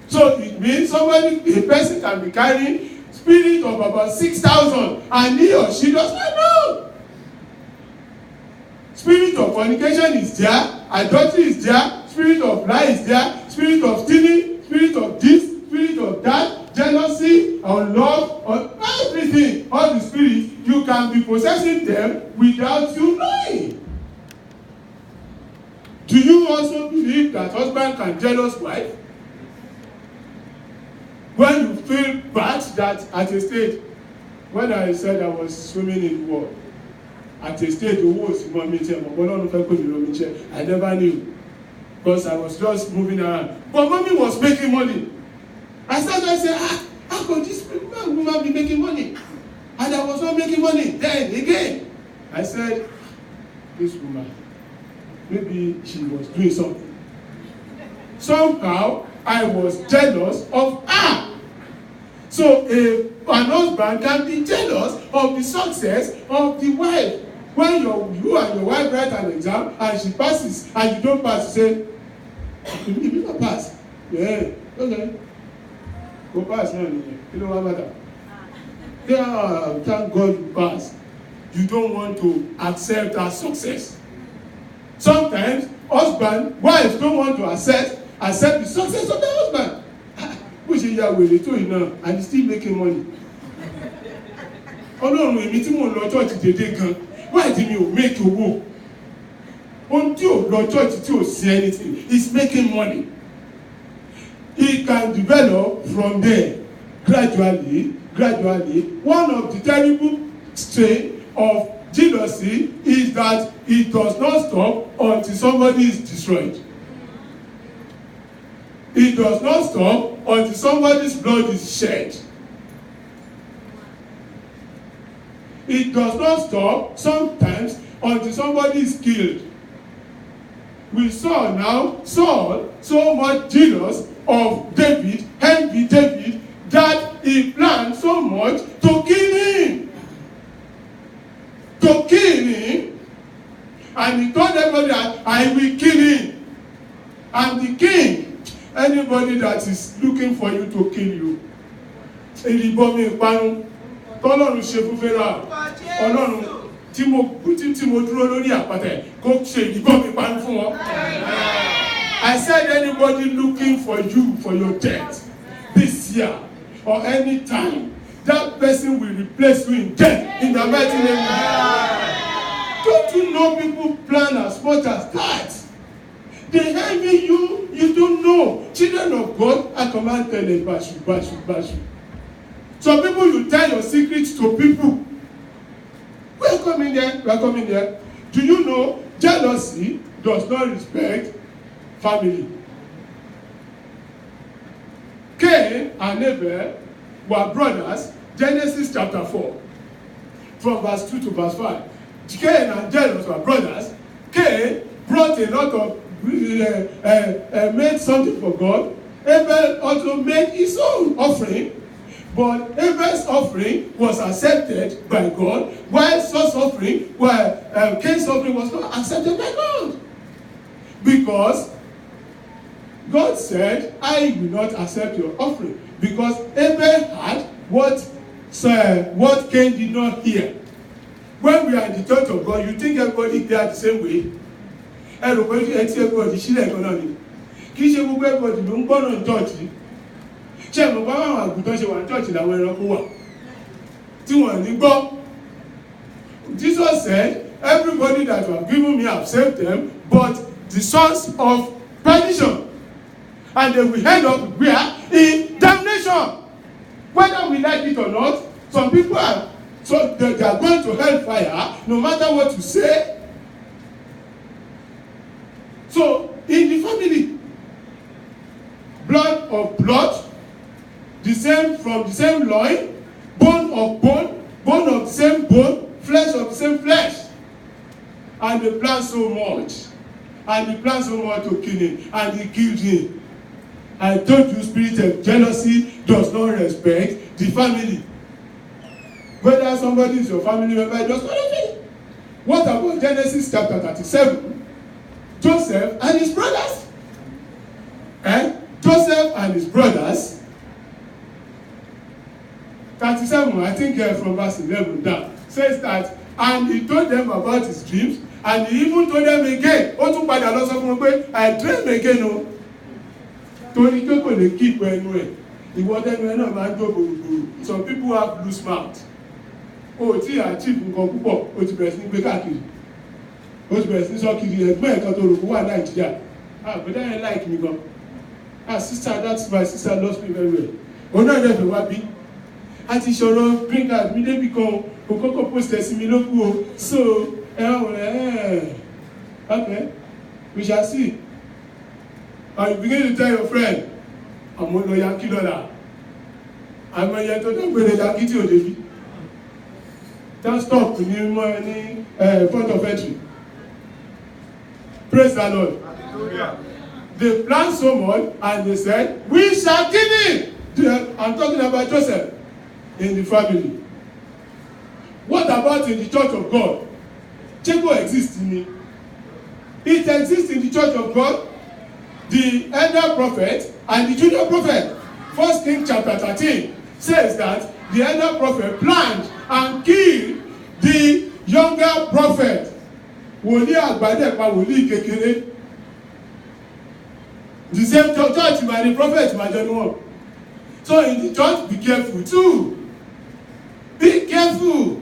So it means a person can be carrying spirit of about 6,000 and he or she does not know. Spirit of fornication is there, adultery is there, spirit of lie is there, spirit of stealing, spirit of this, spirit of that, jealousy, unlove, everything, all the spirits, you can be possessing them without you knowing. Do you also believe that husband can jealous wife? When you feel bad that at a stage, when I said I was swimming in water, at a stage, I never knew. Because I was just moving around. But mommy was making money. I started saying, how could this woman be making money? And I was not making money. Then again, I said, this woman, maybe she was doing something. Somehow, I was jealous of her. So an husband can be jealous of the success of the wife. When you and your wife write an exam and she passes and you don't pass, you say, you never pass. Yeah, okay. Go pass now. You know what matter? Yeah, thank God you pass. You don't want to accept that success. Sometimes wives don't want to accept the success of the husband. Which is your way to now and still making money. Ọlọ́run èmi tí mò ń lọ church dédé gan, why did you make owó? Ohun tí ò lọ church tí ò sí anything, is making money. It can develop from there gradually. One of the terrible strain of jealousy is that it does not stop until somebody is destroyed. It does not stop until somebody's blood is shed. It does not stop sometimes until somebody is killed. We saw now Saul so much jealous of David, envy David, that he planned so much to kill him. And he told everybody that I will kill him. I'm the king. Anybody that is looking for you to kill you. Ìrìbọmi ìparun tọ́lọ́run ṣe fún Fẹ́rà. Ọlọ́run tí mo dúró lórí àpáta kó ṣe ìrìbọmi ìparun fún wọn. I said anybody looking for you for your death this year or any time, that person will replace you in death in the mighty name of Jesus. Don't you know people plan as much as that? They envy you, you don't know. Children of God are commanded to bashu. Some people, you tell your secrets to people. We are coming there. Do you know jealousy does not respect family? Cain and Abel were brothers. Genesis chapter 4, from verse 2 to verse 5. Cain and Jalos were brothers. Cain brought a lot of, made something for God. Abel also made his own offering. But Abel's offering was accepted by God, while Saul's offering, Cain's offering was not accepted by God. Because God said, I will not accept your offering. Because Abel had what Cain did not hear. When we are in the church of God, you think everybody hear the same way? Everybody kì í ṣe gbogbo everybody ló ń gbọ́nà church. Ṣé mo bá àwọn àgùntàn ṣe wà ní church làwọn ẹranko wà tí wọ́n ní gbọ́? Jesus said, everybody that you have given me, I have saved them, but the sons of perdition, and they will end up where? In damnation. Whether we like it or not, some people are, so they are going to hellfire no matter what you say. So, in the family, blood of blood, the same from the same loin, bone of bone, bone of the same bone, flesh of the same flesh. And they plan so much. And he planned so much to kill him. And he killed him. I told you, spirit of jealousy does not respect the family. Whether somebody is your family member, it does not respect. What about Genesis chapter 37? Joseph and his brothers. Joseph and his brothers. 37, I think from verse 11 down, says that, and he told them about his dreams, and he even told them again, ó tún padà lọ sọ fún wọn pé, I dream again o. Torí pé kò lè keep ẹnu ẹ̀, ìwọ tẹnu ẹ náà máa ń jó gbòrògbòrò. Some people have loose mouth. O tí achieve nǹkan púpọ̀, o ti bẹ̀rẹ̀ sí ní gbé káàkiri. O ti bẹ̀rẹ̀ sí ní sọ kiri ẹgbẹ́ ẹ̀kan tó rò kó wà Nàìjíríà. But then I like me gan. Sister, that's my sister loves me very well. Òun náà dẹ̀ fẹ́ wá bí. A ti ṣọ̀rọ̀ bring out mi débi kan, òkókò post ẹ̀ sí mi ló kú o. So, okay, we shall see. And you begin to tell your friend, I'm going to Yankee dollar. I'm going to go to Yankee to Odebi. Don't stop in front of entry. Praise the Lord. Hallelujah. They planned so much and they said, we shall kill him. I'm talking about Joseph in the family. What about in the church of God? Jacob exists in me. It exists in the church of God. The elder prophet and the junior prophet. 1 Kings chapter 13 says that the elder prophet planned and killed the younger prophet. Wòlíì àgbàdẹ pa wòlíì kékeré. The same church by the prophet by John 1. So in the church, be careful too. Be careful.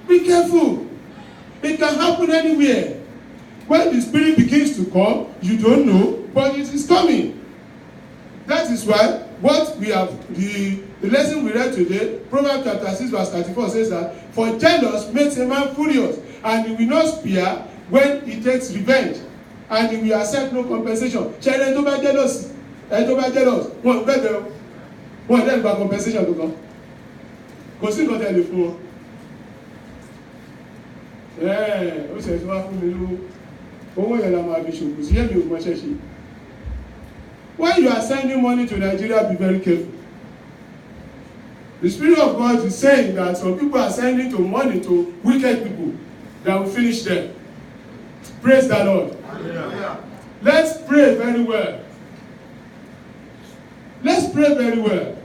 Be careful. It can happen anywhere. When the spirit begins to come, you don't know, but it is coming. That is why what we have, the lesson we read today, Proverbs chapter 6 verse 34 says that, for jealous makes a man furious, and he will not spare when he takes revenge, and he will accept no compensation. Ṣé ẹni tó bá jealous, wọ́n bẹ̀rẹ̀ wọ́n dẹ̀ gba compensation tó kàn. Kò sí nǹkan tẹ̀lé fún wọn. Ó ṣe tí wá fún mi lówó. Owó yẹn la máa fi ṣòkò sí ẹ̀mí ògùn ọṣẹ́ ṣe. When you are sending money to Nigeria, be very careful. The Spirit of God is saying that some people are sending money to wicked people. Then we finish there. Praise the Lord. Hallelujah. Let's pray very well. Let's pray very well.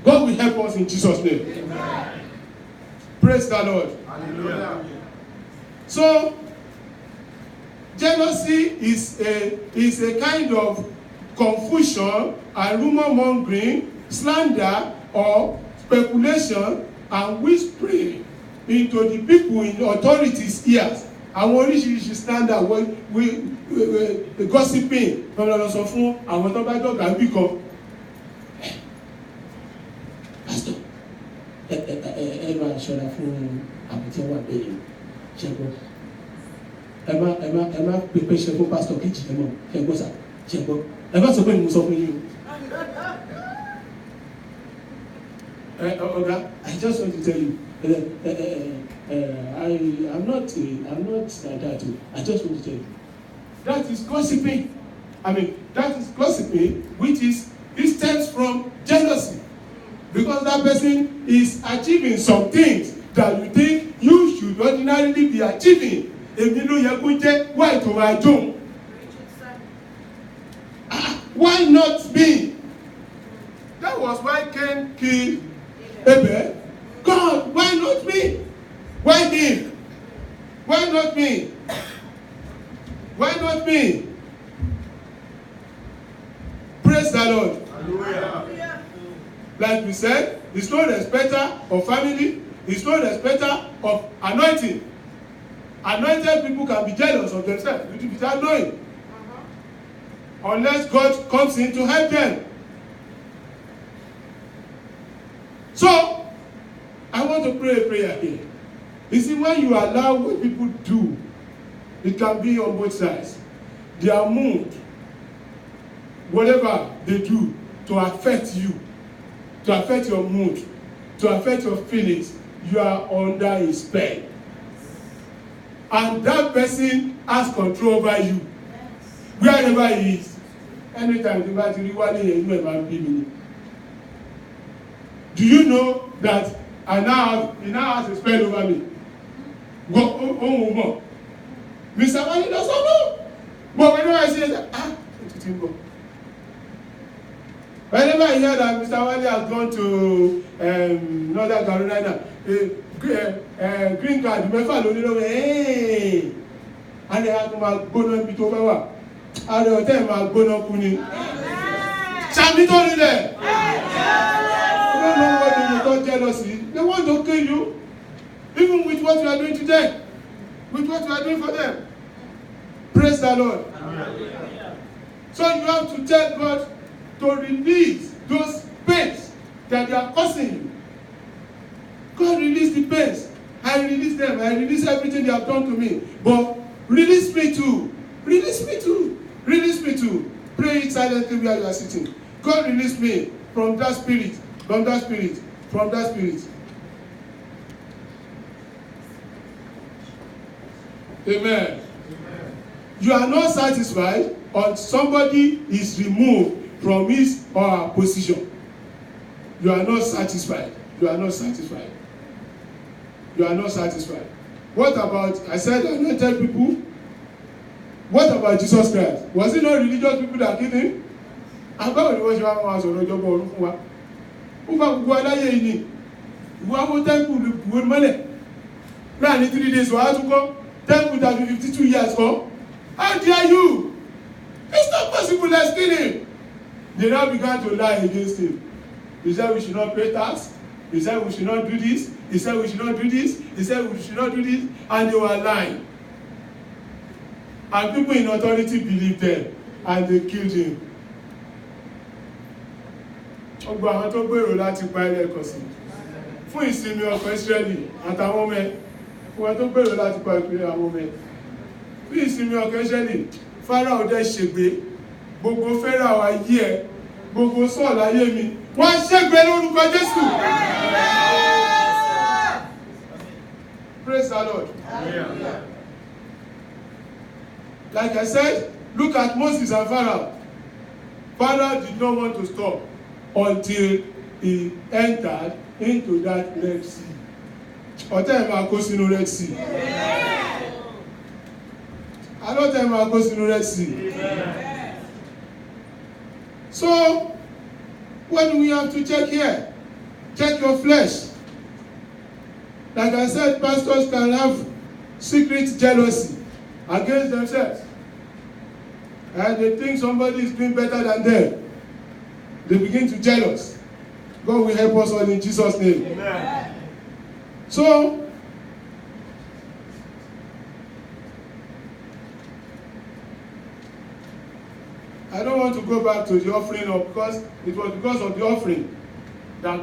God will help us in Jesus' name. Amen. Praise the Lord. Hallelujah. So, jealousy is a kind of confusion and rumor mongering, slander or speculation and whispering into the people in authorities' ears. Àwọn oríṣiríṣi slander we gossiping lọ́lọ́ sọ fún àwọn tó bá jọ̀gá bí kan. Pastor, ẹ máa ṣọ́ra fún àwọn tí wọ́n wà bẹ́ẹ̀ ṣẹ́gun. ẹ má pèpè ṣe fún pastor kejì ẹ mọ̀ ṣẹ́gun sà ṣẹ́gun. Ẹ má sọ pé mo sọ fún yín o. Oga, I just want to tell you, I'm not like that. I just want to tell you. That is gossiping. That is gossiping, it stems from jealousy. Because that person is achieving some things that you think you should ordinarily be achieving. Èmi ló yẹ kó jẹ́ why to my doom? Why not me? That was why Cain killed Abel. God, why not me? Why him? Why not me? Why not me? Praise the Lord. Hallelujah. Like we said, he's no respecter of family. He's no respecter of anointing. Anointed people can be jealous of themselves without knowing. Unless God comes in to help them. So, I want to pray a prayer here. You see, when you allow what people do, it can be on both sides. Their mood, whatever they do, to affect you, to affect your mood, to affect your feelings, you are under a spell. And that person has control over you. Wherever he is. Anytime you want to be. Do you know that he now has a spell over me? Go, Mr. Wale doesn't know. But whenever I say that, it will go. Whenever I hear that Mr. Wale has gone to Northern Carolina, green card, mẹ́fà lónìí lọ́wọ́ ẹ́ẹ̀ and they have to gbóná ibi tó bá wà and the hotel máa gbóná kú ni. Ṣàbí tó rí lẹ̀. You don't know what they call jealousy. They want to kill you even with what you are doing today, with what you are doing for them. Praise the Lord. So you have to tell God to release those pains that they are causing you. God release the pains. I release them. I release everything they have done to me. But release me too. Release me too. Release me too. Pray it silently where you are sitting. God release me from that spirit. From that spirit. From that spirit. Amen. You are not satisfied until somebody is removed from his or her position. You are not satisfied. You are not satisfied. You are not satisfied. What about, I said, anointed people? What about Jesus Christ? Was it not religious people that killed him? Àbáwò ni wọ́n ṣe wá máa sọ̀rọ̀ ìjọba ọ̀run fún wa. Ó bá gbogbo aláyé yìí ni. Ìwọ àwọn tẹ́ḿpù lè bùwé mọ́lẹ̀. Láàrin 3 days wàá tún kọ́. Tẹ́ḿpù tàbí 52 years kọ́. How dare you? It's not possible, let's kill him. They now began to lie against him. He said we should not pay tax. He said we should not do this. He said we should not do this. He said we should not do this. And they were lying. And people in authority believed them. And they killed him. Ọgbà àwọn tó gbèrò láti pa ilé ẹ̀kọ́ sí. Fún ìsinmi ọkọ̀ Ísírẹ́lì àtàwọn ọmọ ẹ̀. Fún wọn tó gbèrò láti pa ìpínlẹ̀ àwọn ọmọ ẹ̀. Fún ìsinmi ọkọ̀ Ísírẹ́lì, Fáráò dẹ̀ ṣègbé. Gbogbo Fáráò ayé ẹ̀. Gbogbo Sọ́ọ̀lù ayé mi. Wọ́n ṣègbé lórúkọ Jésù. Praise the Lord. Yeah. Like I said, look at Moses and Pharaoh. Pharaoh did not want to stop until he entered into that Red Sea. ọ̀tá ẹ̀ máa kó sínú Red Sea. Alọ́tá ẹ̀ máa kó sínú Red Sea. So, what do we have to check here? Check your flesh. Like I said, pastors can have secret jealousy against themselves. And they think somebody is doing better than them. They begin to jealous. God will help us all in Jesus' name. Amen. So, I don't want to go back to the offering because it was because of the offering that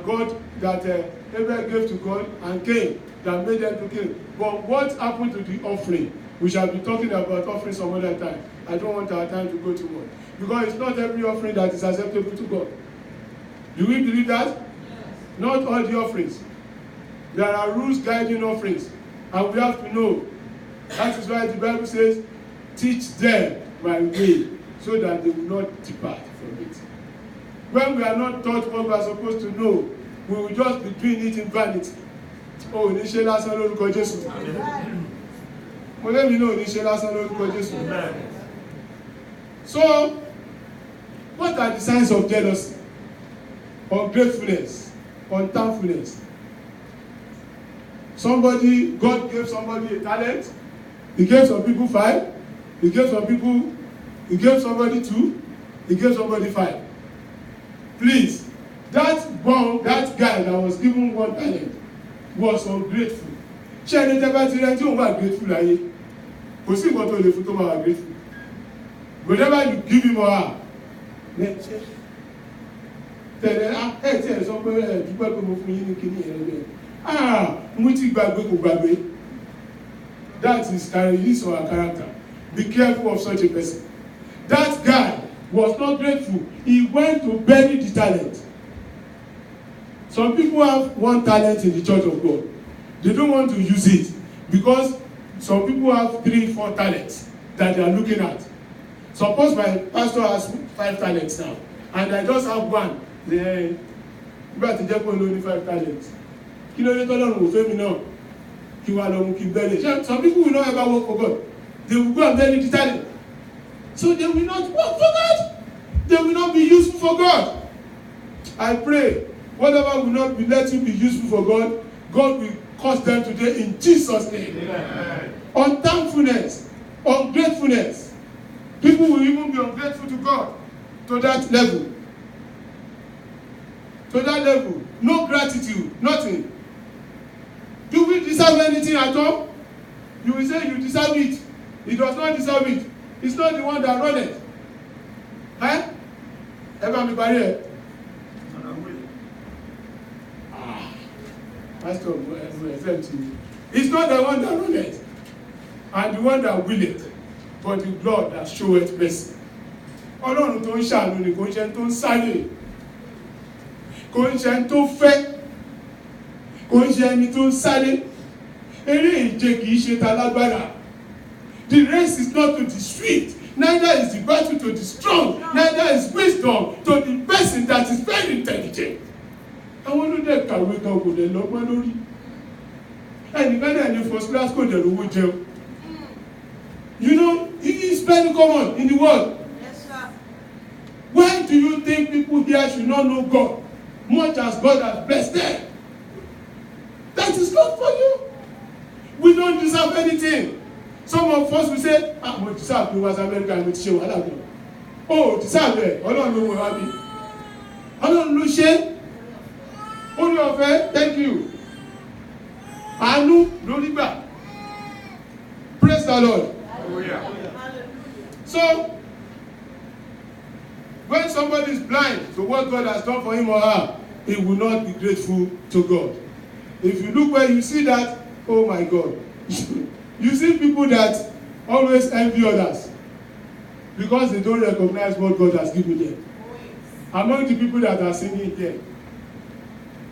Abel gave to God and Cain that made them to kill. But what happened to the offering? We shall be talking about offering some other time. I don't want our time to go too much. Because it's not every offering that is acceptable to God. Do we believe that? Yes. Not all the offerings. There are rules guiding offerings. And we have to know. That is why the Bible says, teach them my way, so that they will not depart from it. When we are not taught what we are supposed to know, we will just be doing it in vanity. Oh, ní ṣe lásán lórúkọ Jésù. Mo lè mi náà ní ṣe lásán lórúkọ Jésù. So, what are the signs of jealousy, ungratefulness, unthankfulness? God gave somebody a talent. He gave some people 5. He gave somebody 2. He gave somebody 5. Please, that guy that was given 1 talent was ungrateful. Ṣé ẹni tẹ́ bá ti rẹ́ tí òun wà grateful láyé? Kò sí nǹkan tó lè fún tó máa wà grateful. Whenever you give him or her, tẹ̀lé ẹ̀ tí ẹ̀ sọ pé ẹ̀ dúpẹ́ pé mo fún yín ní kíní ẹ̀rọ bẹ́ẹ̀. Mo ti gbàgbé kò gbàgbé. That is his or her character. Be careful of such a person. That guy was not grateful. He went to bury the talent. Some people have 1 talent in the church of God. They don't want to use it because some people have 3, 4 talents that they are looking at. Suppose my pastor has 5 talents now, and I just have 1. You better take only 5 talents. Kí ló dé tọ́lọ́run ò fẹ́ mi náà? Kí wá lọ mú kí bẹ́lẹ̀. Some people will not ever work for God. They will go and bury the talent. So they will not work for God. They will not be useful for God. I pray, whatever will not be let you be useful for God, God will cause them today in Jesus' name. Amen. Unthankfulness, ungratefulness. People will even be ungrateful to God to that level. To that level. No gratitude, nothing. Do we deserve anything at all? You will say you deserve it. He does not deserve it. It's not the one that run it. Eh? Ever be barrier? Pastor, it's not the one that run it, and the one that will it, but the blood that showeth mercy. Ọlọ́run tó ń ṣàánú ni kò ń ṣe tó ń sáré, kò ń ṣe tó fẹ́, kò ń ṣe ẹni tó ń sáré. Eré ìje kìí ṣe ta lágbára. The race is not to the swift, neither is the battle to the strong, neither is wisdom to the person that is very intelligent. Àwọn olóde kàwé gan kò lè lọ́gbọ́n lórí. Ẹnìkan náà ní first class kò dẹ̀ lówó jẹun. You know, it is very common in the world. Yes, sir. Why do you think people here should not know God, much as God has blessed them? That is not for you. We don't deserve anything. Some of us will say, mo deserve to was America and mo ti ṣe wàhálà gan. Oh, deserve ẹ̀, Ọlọ́run ló wọ̀ wá bí. Ọlọ́run ló ṣe. Ó ní ọ̀fẹ́, thank you. Àánú lórí gbà. Praise the Lord. Hallelujah. So, when somebody is blind to what God has done for him or her, he will not be grateful to God. If you look where you see that, oh my God. You see people that always envy others because they don't recognize what God has given them. Among the people that are singing here,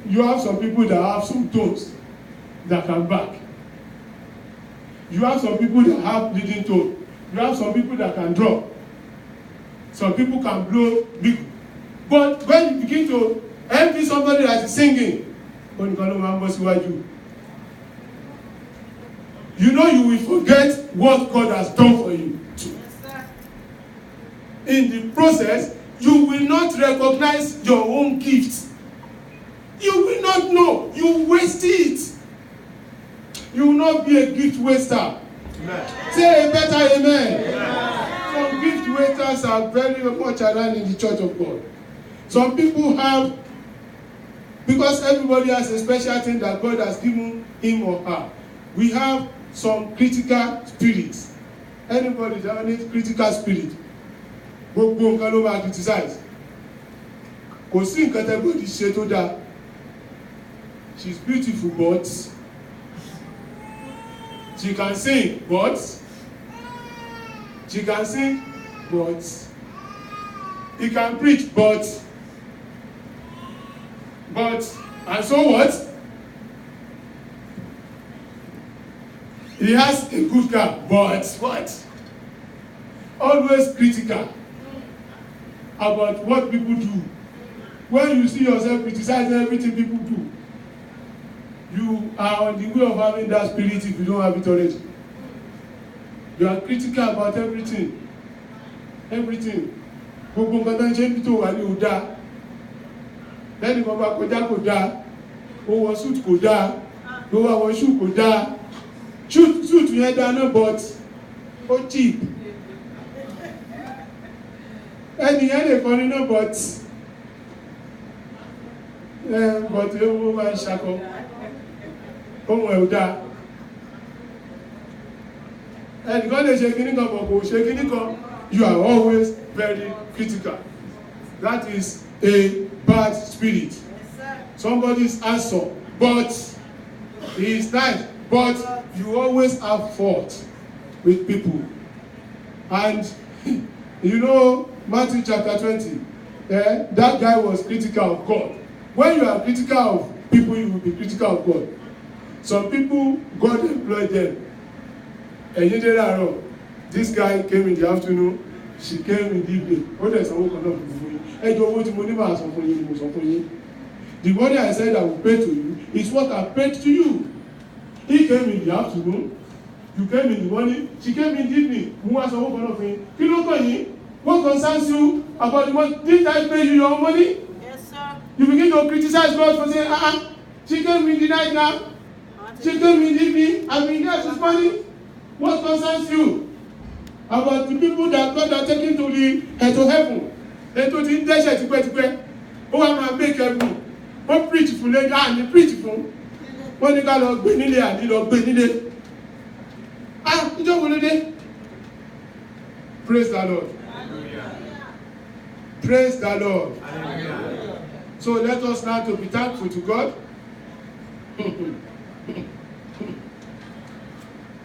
you have some people that have some tones that can back. You have some people that have leading tone. You have some people that can draw. Some people can blow big. But when you begin to envy somebody that is singing, you know you will forget what God has done for you. In the process, you will not recognize your own gift. You will not know. You waste it. You will not be a gift waster. Amen. Say a better amen. Amen. Some gift wasters are very much around in the church of God. Some people have, because everybody has a special thing that God has given him or her. We have some critical spirits. Anybody that needs critical spirit, gbogbo nǹkan ló máa criticize. Kò sí nǹkan tẹ́gbọ́dì ṣe tó dáa. She's beautiful, but she can sing, but he can preach, but and so what? He has a good car, but what? Always critical about what people do. When you see yourself criticizing everything people do, you are on the way of having that spirit if you don't have it already. You are critical about everything. Everything. Gbogbo nǹkan tó ń ṣe bí tó wà ní ò dáa. Lẹ́nu kan bá kọjá kò dáa. Ó wọ suit kò dáa. Ó wá wọ shoe kò dáa. Suit yẹn dáa náà but ó cheap. Ẹni yẹn lè kọrin náà but ó máa ń ṣakọ. Ohun ẹ̀ ò dáa. Ẹnìkan lè ṣe kíní kan but kò ṣe kíní kan. You are always very critical. That is a bad spirit. Somebody's answer, but he is nice, but you always have fault with people. And you know, Matthew chapter 20, that guy was critical of God. When you are critical of people, you will be critical of God. Some people, God employed them. And you did that wrong. This guy came in the afternoon, she came in the evening. What is the The money I said I will pay to you is what I paid to you. He came in the afternoon, you came in the morning, she came in the evening. What concerns you about the money? Didn't I pay you your own money? Yes, sir. You begin to criticize God for saying, she came in the night now, she came in the evening, I mean, that's his money. What concerns you about the people that God are taking to heaven? They told him, they said, oh, I'm going to make heaven. What preach for them? And preach for them. When they got a benile and you know benile. You don't want to. Praise the Lord. Praise the Lord. Hallelujah. So let us now to be thankful to God.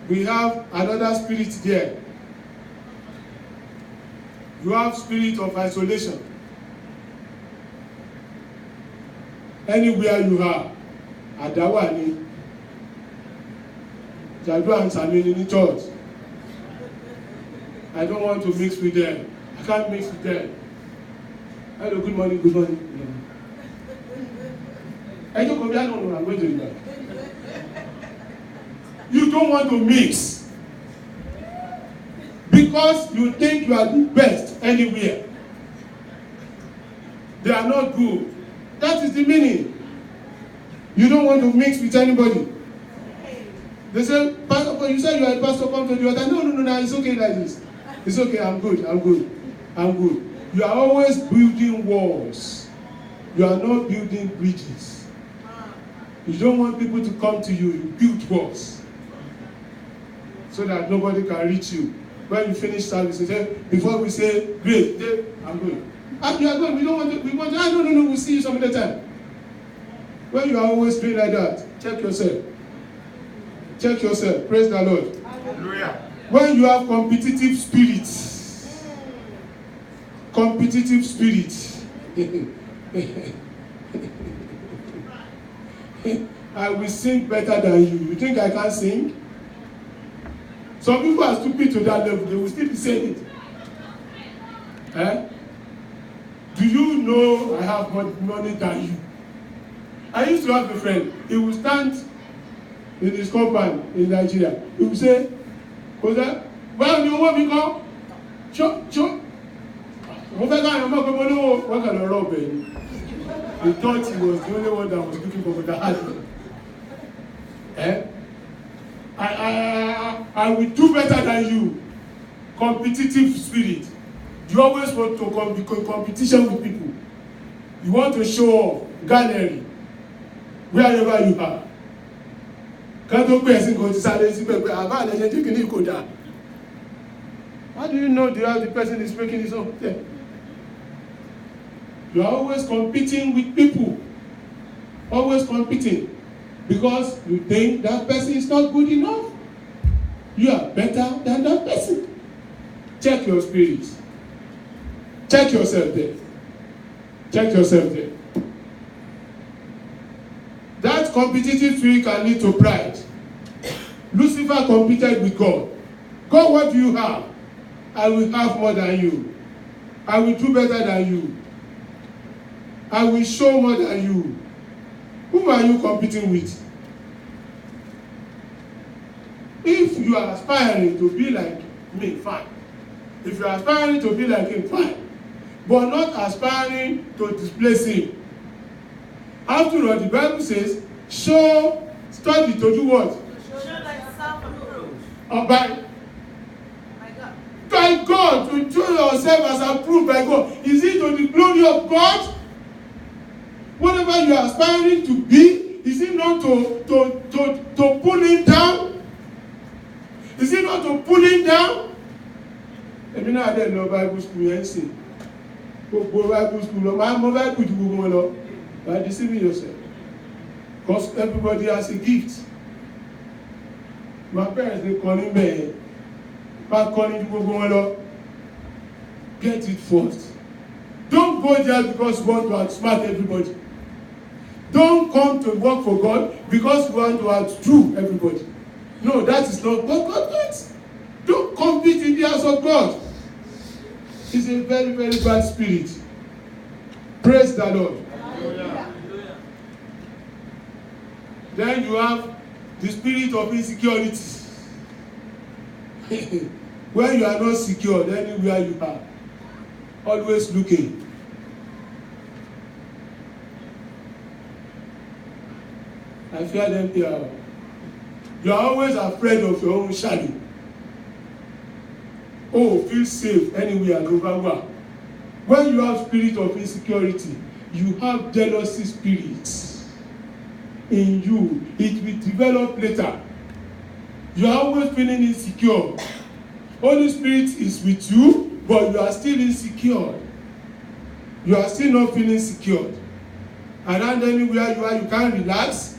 We have another spirit there. You have spirit of isolation. Anywhere you are, Adawani, Jadu and Samini in church. I don't want to mix with them. I can't mix with them. Hello, good morning, good morning. I don't know, I'm going to do that. You don't want to mix because you think you are the best anywhere. They are not good. That is the meaning. You don't want to mix with anybody. They say, Pastor, you said you are a pastor, come to the altar. No, it's okay like this. It's okay, I'm good. You are always building walls. You are not building bridges. You don't want people to come to you. You build walls so that nobody can reach you. When you finish service, you say, before we say, great, I'm good. You are good. We don't want to. We want to. No. We'll see you some other time. When you are always doing like that, check yourself. Check yourself. Praise the Lord. Hallelujah. When you have competitive spirit, I will sing better than you. You think I can't sing? Some people are stupid to that level. They will still be saying it. Do you know I have more money than you? I used to have a friend. He would stand in his compound in Nigeria. He will say, well, you want me come? Sure. Mo fẹ́ káyọ̀ mọ́ pé mo lówó wọ́n kàn lọ rọ̀ bẹ́ẹ̀ ni. He thought he was the only one that was looking for the husband. I will do better than you. Competitive spirit. You always want to be in competition with people. You want to show off, gallery, wherever you are. Can't you pay a go to silence? How do you know the person is making his own thing? You are always competing with people. Always competing. Because you think that person is not good enough. You are better than that person. Check your spirit. Check yourself there. Check yourself there. That competitive spirit can lead to pride. Lucifer competed with God. God, what do you have? I will have more than you. I will do better than you. I will show more than you. Whom are you competing with? If you are aspiring to be like me, fine. If you are aspiring to be like him, fine. But not aspiring to displace him. After all, the Bible says, study to do what? Show thyself approved. By God, to show yourself as approved by God. Is it to the glory of God? Whatever you are aspiring to be, is it not to pull him down? Is it not to pull him down? Let me know how they know Bible school and see. Go Bible school. I'm over to go by deceiving yourself. Because everybody has a gift. My parents, they call him man. But calling you go. Get it first. Don't go there because you want to outsmart everybody. Don't come to work for God because you want to outdo everybody. No, that is not what God wants. Don't compete in the house of God. It's a very, very bad spirit. Praise the Lord. Hallelujah. Then you have the spirit of insecurity. When you are not secure, anywhere you are, always looking. I fear them here. You are always afraid of your own shadow. Oh, feel safe anywhere, no matter what. When you have spirit of insecurity, you have jealousy spirits in you. It will develop later. You are always feeling insecure. Holy Spirit is with you, but you are still insecure. You are still not feeling secured. Around anywhere you are, you can't relax.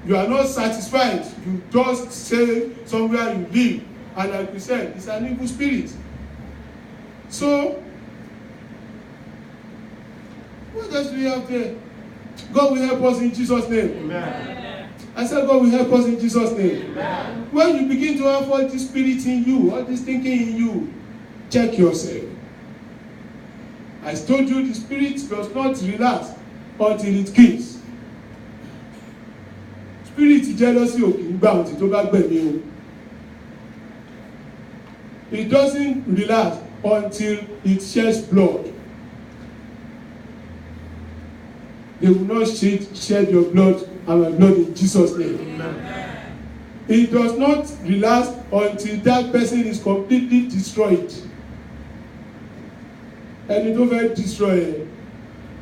You are not satisfied. You just stay somewhere you live. And like we said, it's an evil spirit. So, what else do we have there? God will help us in Jesus' name. Amen. I said God will help us in Jesus' name. Amen. When you begin to have all this spirit in you, all this thinking in you, check yourself. I told you the spirit does not relax until it kills. Spirit jealousy ò kì í gbà until tó bá gbẹ̀mí o. It doesn't relax until it sheds blood. They will not shed your blood and my blood in Jesus' name. Amen. It does not relax until that person is completely destroyed. Ẹni tó fẹ́ destroy ẹ,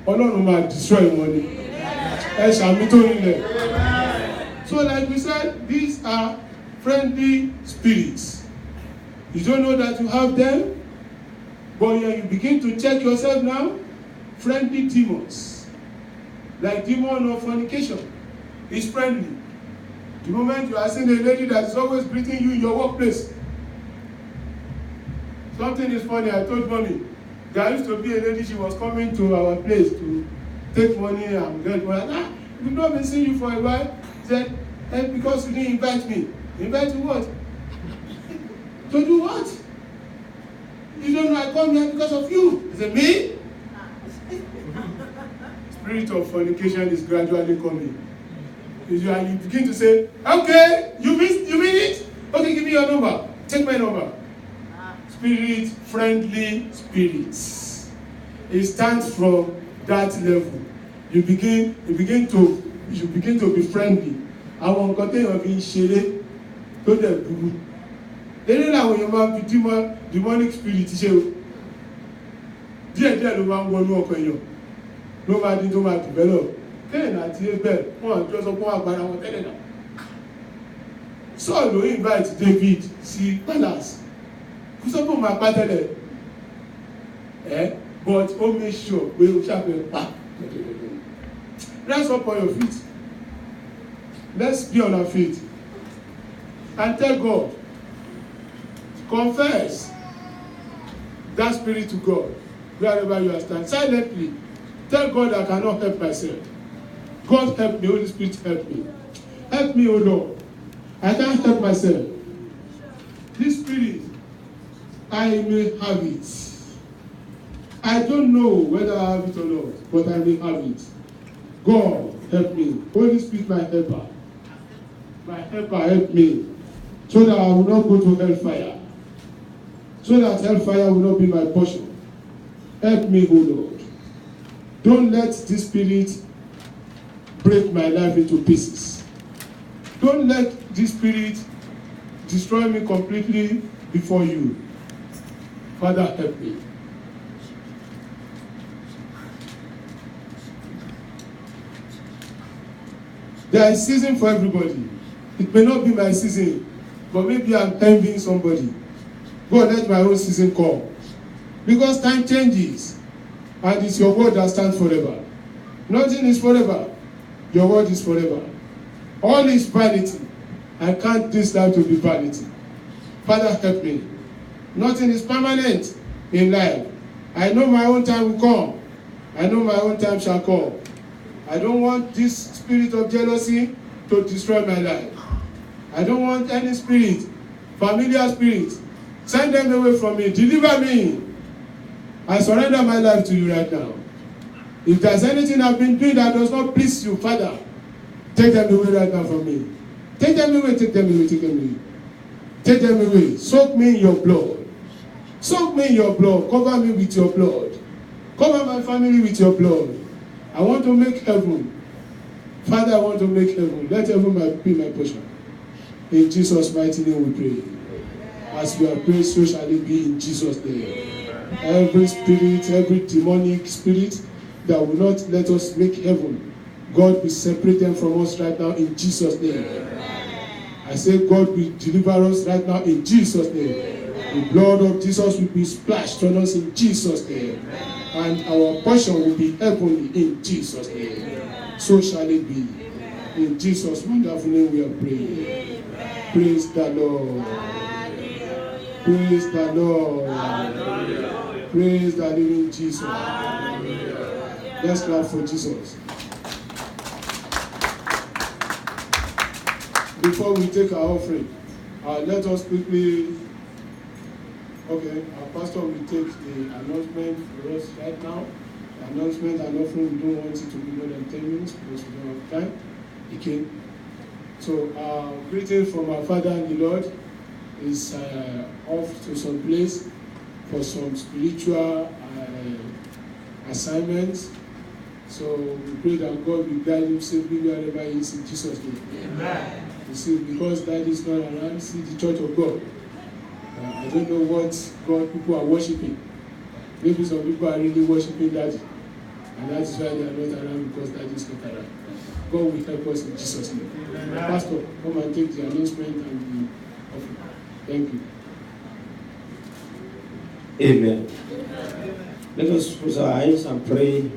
Ọlọ́run máa destroy wọn ni. Ẹ ṣàmì tó nílẹ̀. So like we said, these are friendly spirits. You don't know that you have them, but when you begin to check yourself now, friendly demons, like demon of fornication, is friendly. The moment you are seeing a lady that is always greeting you in your workplace, something is funny. I told mommy, there used to be a lady, she was coming to our place to take money and get money. We've not been seeing you for a while. She said, because you didn't invite me. Invite you what? To do what? You don't know I come here because of you. Is it me? Spirit of fornication is gradually coming. You begin to say, okay, you mean it? Okay, give me your number. Take my number. Spirit, friendly spirits. It stands from that level. You begin to be friendly. Àwọn nǹkan téèyàn fi ń ṣeré tó dẹ̀ burú. Eré làwọn èèyàn máa fi demonic spirit ṣe o. Díẹ̀díẹ̀ ló máa ń wọnú ọkọ̀ èèyàn. Ló máa dín tó máa develop. Cain àti Abel wọ́n àjọ sọ fún agbára wọn tẹ́lẹ̀ náà. Saul ló invite David sí palace. Kò sọ fún máa pa tẹ́lẹ̀. But ó make sure pé ó ṣàfihàn pa. Rise up on your feet. Let's be on our feet. And tell God. Confess that spirit to God. Wherever you are standing. Silently. Tell God I cannot help myself. God help me. Holy Spirit help me. Help me, O Lord. I can't help myself. This spirit, I may have it. I don't know whether I have it or not, but I may have it. God, help me. Holy Spirit, my helper. My helper, help me. So that I will not go to hellfire. So that hellfire will not be my portion. Help me, O Lord. Don't let this spirit break my life into pieces. Don't let this spirit destroy me completely before you. Father, help me. There is season for everybody. It may not be my season, but maybe I'm envying somebody. God, let my own season come. Because time changes, and it's your word that stands forever. Nothing is forever. Your word is forever. All is vanity. I can't this time to be vanity. Father, help me. Nothing is permanent in life. I know my own time will come. I know my own time shall come. I don't want this spirit of jealousy to destroy my life. I don't want any spirit, familiar spirit. Send them away from me. Deliver me. I surrender my life to you right now. If there's anything I've been doing that does not please you, Father, take them away right now from me. Take them away, take them away, take them away. Take them away. Soak me in your blood. Soak me in your blood. Cover me with your blood. Cover my family with your blood. I want to make heaven. Father, I want to make heaven. Let heaven be my portion. In Jesus' mighty name we pray. As we are praying, so shall it be in Jesus' name. Every spirit, every demonic spirit that will not let us make heaven, God will separate them from us right now in Jesus' name. I say God will deliver us right now in Jesus' name. The blood of Jesus will be splashed on us in Jesus' name. And our portion will be heavenly in Jesus' name. So shall it be. In Jesus' wonderful name we are praying. Praise the Lord. Praise the Lord. Praise the living Jesus. Let's clap for Jesus. Before we take our offering, let us quickly. Okay, our pastor will take the announcement for us right now. The announcement and offering, we don't want it to be more than 10 minutes because we don't have time. Okay. So, greeting from our Father and the Lord is off to some place for some spiritual assignments. So we pray that God will guide him safely wherever he is in Jesus' name. Amen. You see, because Daddy is not around, see the church of God. I don't know what God people are worshiping. Maybe some people are really worshiping Daddy. And that is why they are not around, because Daddy is not around. God will help us in Jesus' name. Pastor, come and take the announcement and the offering. Thank you. Amen. Let us close our eyes and pray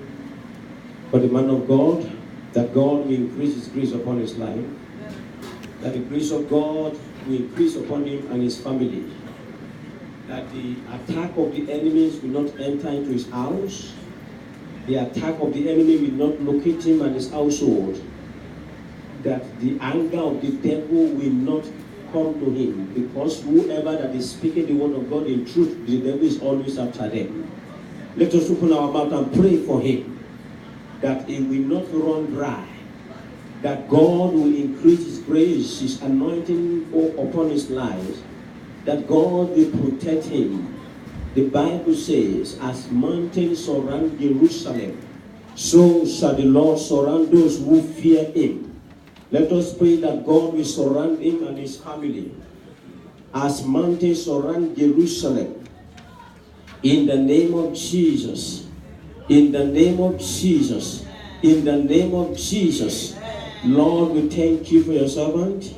for the man of God, that God will increase his grace upon his life, that the grace of God will increase upon him and his family, that the attack of the enemies will not enter into his house, the attack of the enemy will not locate him and his household, that the anger of the devil will not come to him, because whoever that is speaking the word of God in truth, the devil is always after them. Let us open our mouth and pray for him, that he will not run dry, that God will increase His grace, His anointing upon his life, that God will protect him. The Bible says, as mountains surround Jerusalem, so shall the Lord surround those who fear him. Let us pray that God will surround him and his family. As mountains surround Jerusalem, in the name of Jesus, in the name of Jesus, in the name of Jesus. Lord, we thank you for your servant,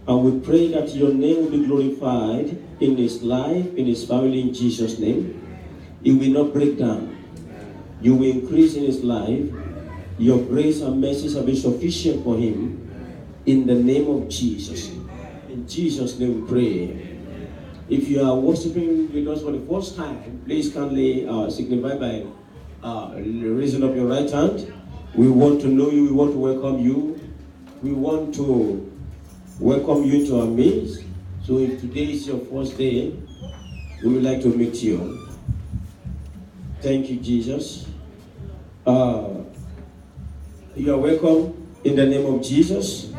and we pray that your name will be glorified in his life, in his family, in Jesus' name. He will not break down. You will increase in his life. Your grace and mercy shall be sufficient for him, in the name of Jesus. In Jesus' name we pray. If you are worshiping with us for the first time, please kindly signify by raising up your right hand. We want to know you, we want to welcome you. We want to welcome you into our midst. So if today is your first day, we would like to meet you. Thank you, Jesus. You are welcome in the name of Jesus.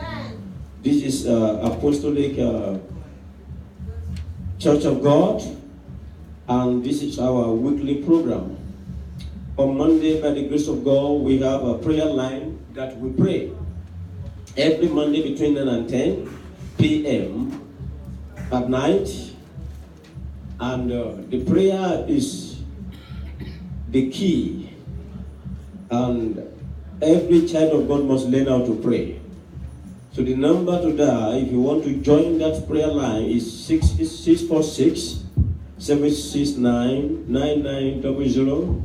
This is Apostolic Church of God, and this is our weekly program. On Monday, by the grace of God, we have a prayer line that we pray every Monday between 9 and 10 p.m. at night. And the prayer is the key. And every child of God must learn how to pray. So the number to dial, if you want to join that prayer line, is 646-769-9900.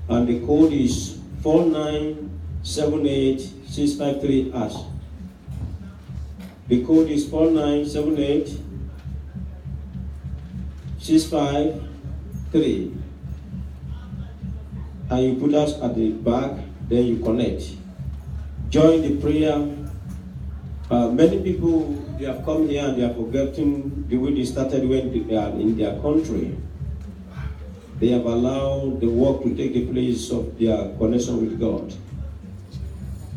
And the code is 4978653#. The code is 4978653. And you put us at the back, then you connect. Join the prayer. Many people, they have come here and they have forgotten the way they started when they are in their country. They have allowed the work to take the place of their connection with God.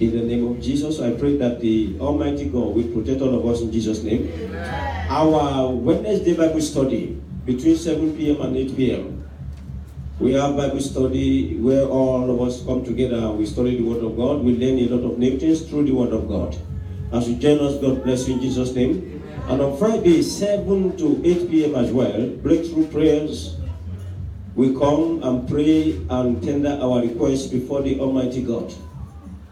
In the name of Jesus, I pray that the Almighty God will protect all of us in Jesus' name. Amen. Our Wednesday Bible study between 7 p.m. and 8 p.m. We have Bible study where all of us come together and we study the Word of God. We learn a lot of new things through the Word of God. As you join us, God bless you in Jesus' name. And on Friday, 7 to 8 p.m. as well, breakthrough prayers. We come and pray and tender our requests before the Almighty God.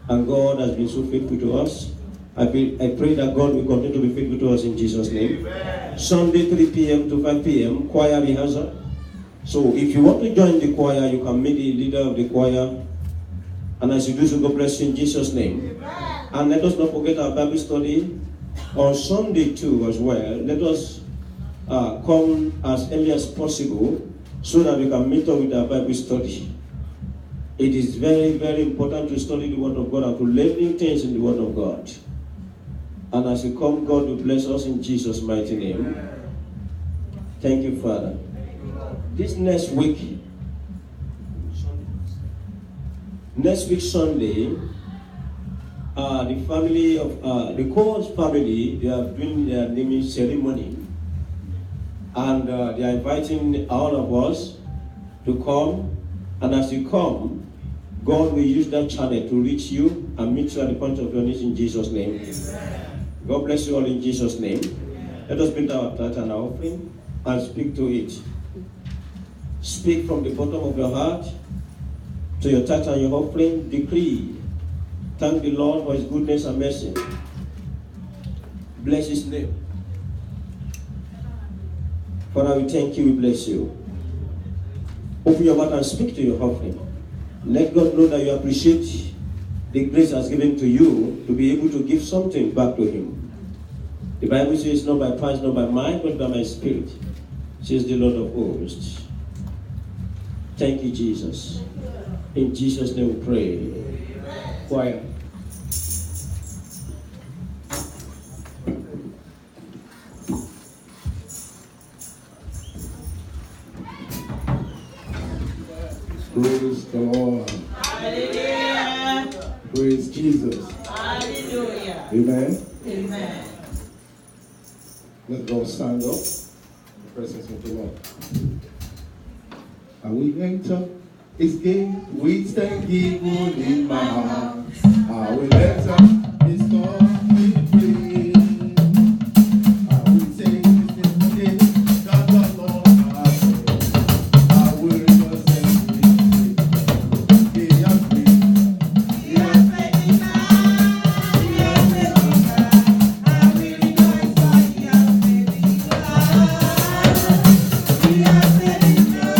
And God has been so faithful to us. I pray that God will continue to be faithful to us in Jesus' name. Amen. Sunday, 3 p.m. to 5 p.m., choir rehearsal. So if you want to join the choir, you can meet the leader of the choir. And as you do so, God bless you in Jesus' name. Amen. And let us not forget our Bible study on Sunday too as well. Let us come as early as possible, so that we can meet up with our Bible study. It is very, very important to study the Word of God and to learn new things in the Word of God. And as we come, God will bless us in Jesus' mighty name. Thank you, Father. This next week, Sunday, the family of the Coles family, they are doing their naming ceremony. And they are inviting all of us to come. And as you come, God will use that channel to reach you and meet you at the point of your needs in Jesus' name. Amen. God bless you all in Jesus' name. Amen. Let us bring our tithe and our offering and speak to it. Speak from the bottom of your heart to your tithe and your offering. Decree. Thank the Lord for His goodness and mercy. Bless His name. Father, we thank you, we bless you. Open your mouth and speak to your offering. Let God know that you appreciate the grace has given to you to be able to give something back to Him. The Bible says, not by power, not by might, but by my spirit, says the Lord of hosts. Thank you, Jesus. In Jesus' name we pray. Choir. Praise the Lord. Hallelujah. Praise Jesus. Hallelujah. Amen. Amen. Let's all stand up in the presence of the Lord. And we enter His gate with thanksgiving in my heart. I will enter His court with praise. I will sing His name that the Lord has made. I will rejoice and praise. He has made. He has made me glad. He has made me glad. I will rejoice for He has made me glad. He has made me glad.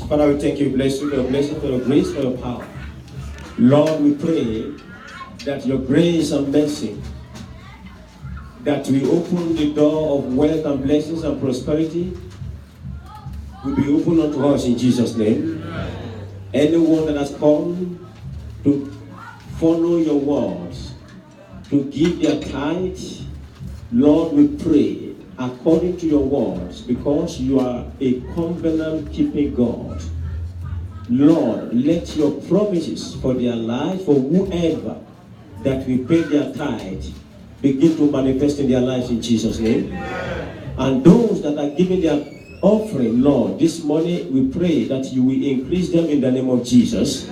Father, we thank you, bless you for your blessing, for your grace, for your power. Lord, we pray that your grace and mercy, that we open the door of wealth and blessings and prosperity, will be opened unto us in Jesus' name. Anyone that has come to follow your words, to give their tithe, Lord, we pray according to your words, because you are a covenant-keeping God. Lord, let your promises for their life, for whoever that will pay their tithe, begin to manifest in their lives in Jesus' name. And those that are giving their offering, Lord, this morning we pray that you will increase them in the name of Jesus.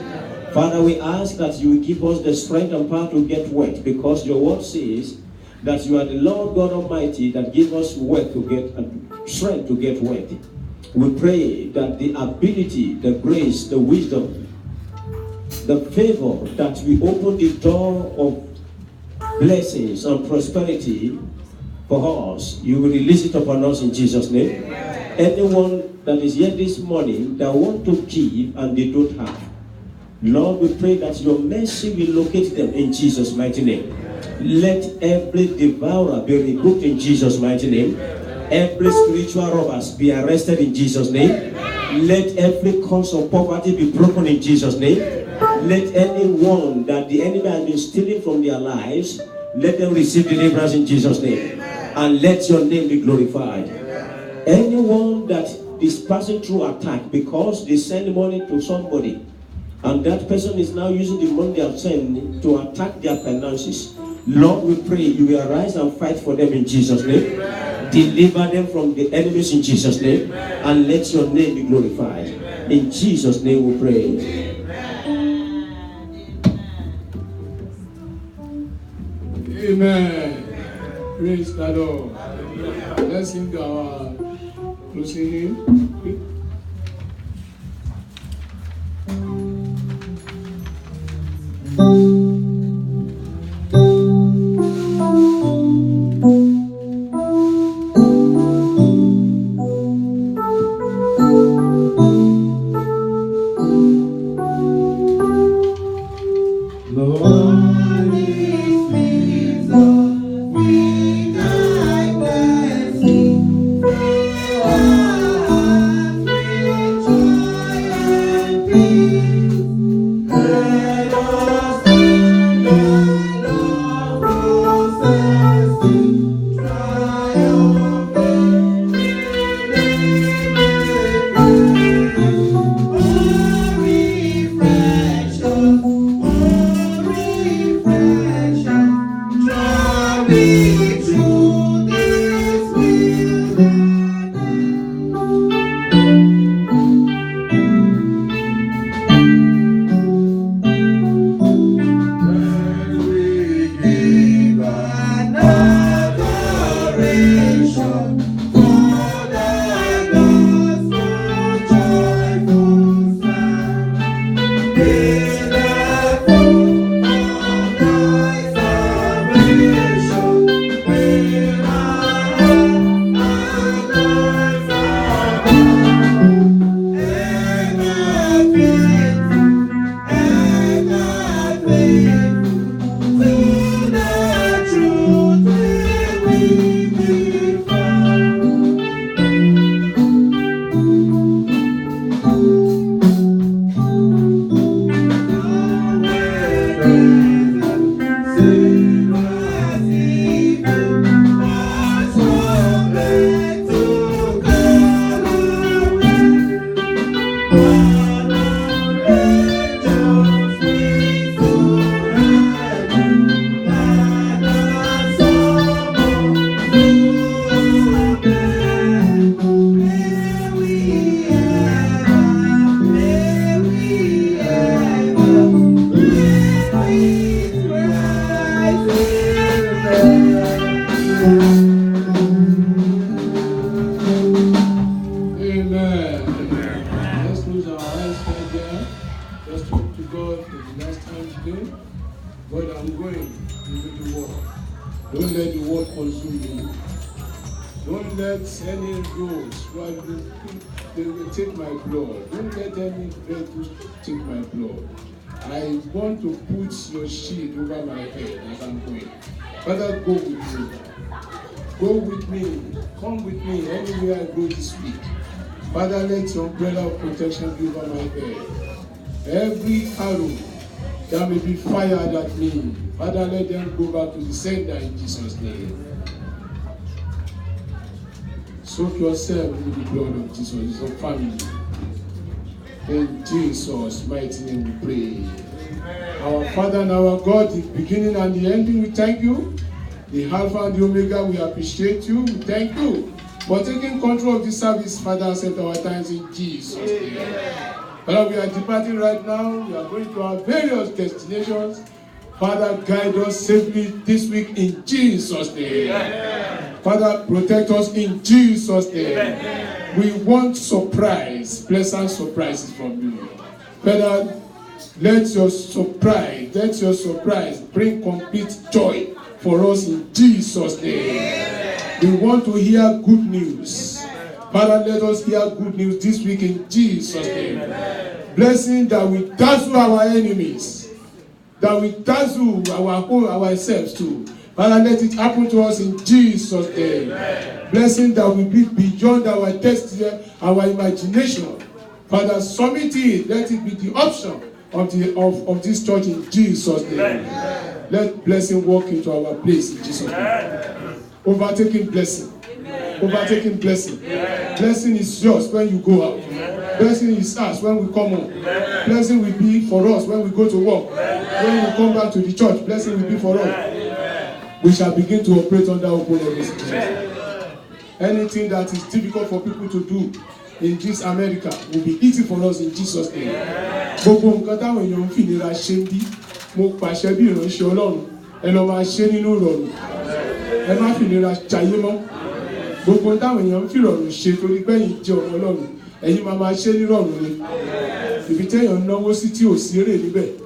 Father, we ask that you will give us the strength and power to get wealth, because your word says that you are the Lord God Almighty that gives us wealth to get strength to get wealth. We pray that the ability, the grace, the wisdom, the favor, that we open the door of blessings and prosperity for us, you will release it upon us in Jesus' name. Anyone that is here this morning that want to give and they don't have, Lord, we pray that your mercy will locate them in Jesus' mighty name. Let every devourer be rebuked in Jesus' mighty name. Every spiritual robbers be arrested in Jesus' name. Let every cause of poverty be broken in Jesus' name. Let anyone that the enemy has been stealing from their lives, let them receive deliverance in Jesus' name. And let your name be glorified. Anyone that is passing through attack because they send money to somebody, and that person is now using the money they have sent to attack their finances, Lord, we pray you will arise and fight for them in Jesus' name. Deliver them from the enemies in Jesus' name. And let your name be glorified. In Jesus' name we pray. Amen. Praise the Lord. Let's sing our closing hymn. Father, go with me. Go with me. Come with me anywhere I go this week. Father, let your umbrella of protection be over my head. Every arrow There may be fire at me. Father, let them go back to the sender in Jesus' name. Soak yourself in the blood of Jesus, your family. In Jesus' mighty name we pray. Our Father and our God, the beginning and the ending, we thank you. The Alpha and the Omega, we appreciate you. We thank you for taking control of this service. Father, accept our thanks in Jesus' name. Father, we are departing right now. We are going to our various destinations. Father, guide us safely this week in Jesus' name. Father, protect us in Jesus' name. We want surprise, pleasant surprises from you. Father, let your surprise bring complete joy for us in Jesus' name. We want to hear good news. Father, let us hear good news this week in Jesus' name. Blessing that will dazzle our enemies, that will dazzle ourselves too. Father, let it happen to us in Jesus' name. Blessing that will be beyond our destiny, our imagination. Father, submit it. Let it be the option of this church in Jesus' name. Let blessing walk into our place in Jesus' name. Overtaking blessing. Overtaking blessing. Blessing is yours when you go out. Blessing is us when we come home. Blessing will be for us when we go to work. When we come back to the church, blessing will be for us. We shall begin to operate under open heavens. Anything that is difficult for people to do in this America will be easy for us in Jesus' name. Gbogbo nǹkan táwọn èèyàn ń fìnira ṣe ń bí, mo pàṣẹ bí ìránṣẹ́ Ọlọ́run, ẹ lọ máa ṣe nínú ìrọ̀rùn. Ẹ má fìnira jayé mọ́. Gbogbo táwọn èèyàn ń fìrọ̀rùn ṣe torí pé ẹ̀yin jẹ́ ọmọ Ọlọ́run, ẹ̀yin máa ṣe nírọ̀rùn ni. Ibi téèyàn ń náwó sí tí ò sí èrè níbẹ̀,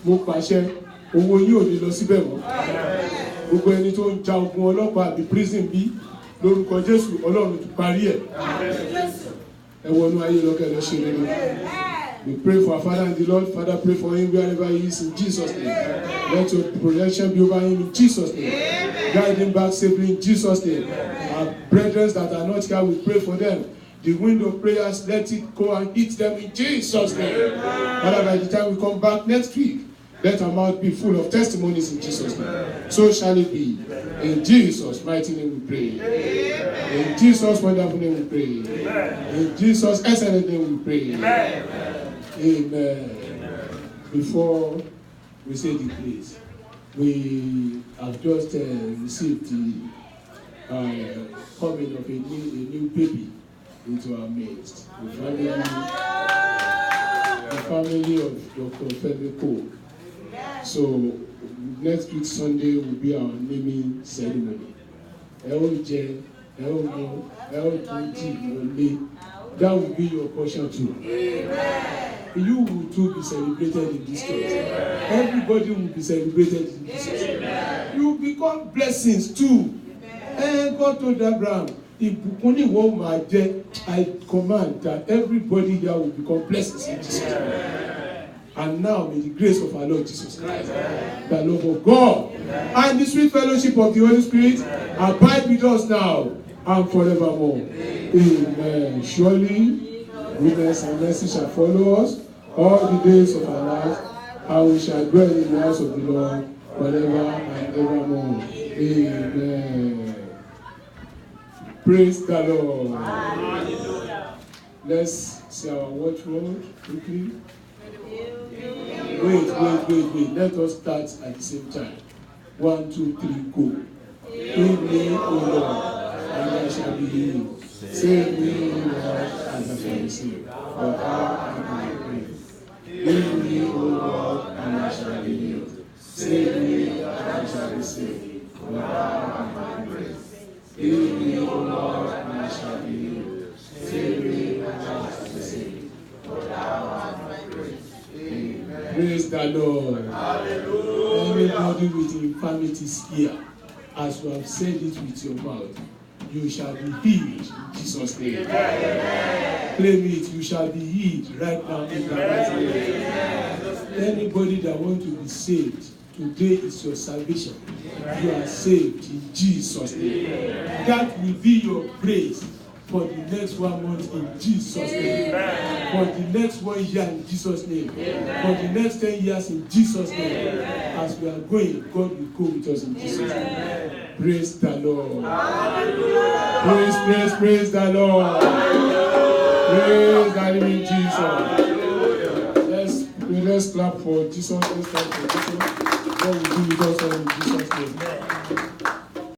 mo pàṣẹ owó yín ò ní lọ síbẹ̀ mọ́. Gbogbo ẹni tó ń ja ogun ọlọ́pàá àbí prison bí lórúkọ Jésù Ọlọ́run ti parí ẹ̀. Ẹ wọnú ayé lọ́kẹ́ lọ ṣe rere. We pray for our Father and the Lord. Father, pray for him wherever he is in Jesus' name. Let your protection be over him in Jesus' name. Guide him back safely in Jesus' name. Our brethren that are not here, we pray for them. The wind of prayers, let it go and hit them in Jesus' name. Father, by the time we come back next week, let our mouth be full of testimonies in Jesus' name. So shall it be. In Jesus' mighty name we pray. In Jesus' wonderful name we pray. In Jesus' excellent name we pray. Amen. Before we say the praise, we have just received the coming of a new baby into our midst. The family of Dr. Femi Cole. So next week Sunday will be our naming ceremony. That will be your portion too. You will too be celebrated in this church. Everybody will be celebrated in this church. You will become blessings too. And God told Abraham, I command that everybody here will become blessings in this church. And now may the grace of our Lord Jesus Christ, the love of God, and the sweet fellowship of the Holy Spirit abide with us now and forevermore. Amen. Surely, goodness and mercy shall follow us all the days of our life, and we shall dwell in the house of the Lord forever and evermore. Amen. Praise the Lord. Hallelujah. Let's see our watchword quickly. Wait. Let us start at the same time. 1, 2, 3, go. Heal me, O Lord, and I shall be healed. Save me, O Lord, as I shall receive. For thou art my praise. Heal me, O Lord, and I shall be healed. Save me, and I shall receive. For thou art my praise. Heal me, O Lord, and I shall be healed. Save me, and I shall receive. For thou art my praise. Amen. Praise the Lord. Hallelujah. Everybody with infirmities here, as you have said it with your mouth, you shall be healed in Jesus' name. Amen. Claim it, you shall be healed right now in the mighty name. Anybody that wants to be saved, today is your salvation. You are saved in Jesus' name. That will be your praise for the next 1 month in Jesus' name. For the next 1 year in Jesus' name. For the next 10 years in Jesus' name. As we are going, God will go with us in Jesus' name. Praise the Lord. Praise the Lord. Praise the living Jesus. Let's clap for Jesus. Let's clap for Jesus. God will do with us all in Jesus' name.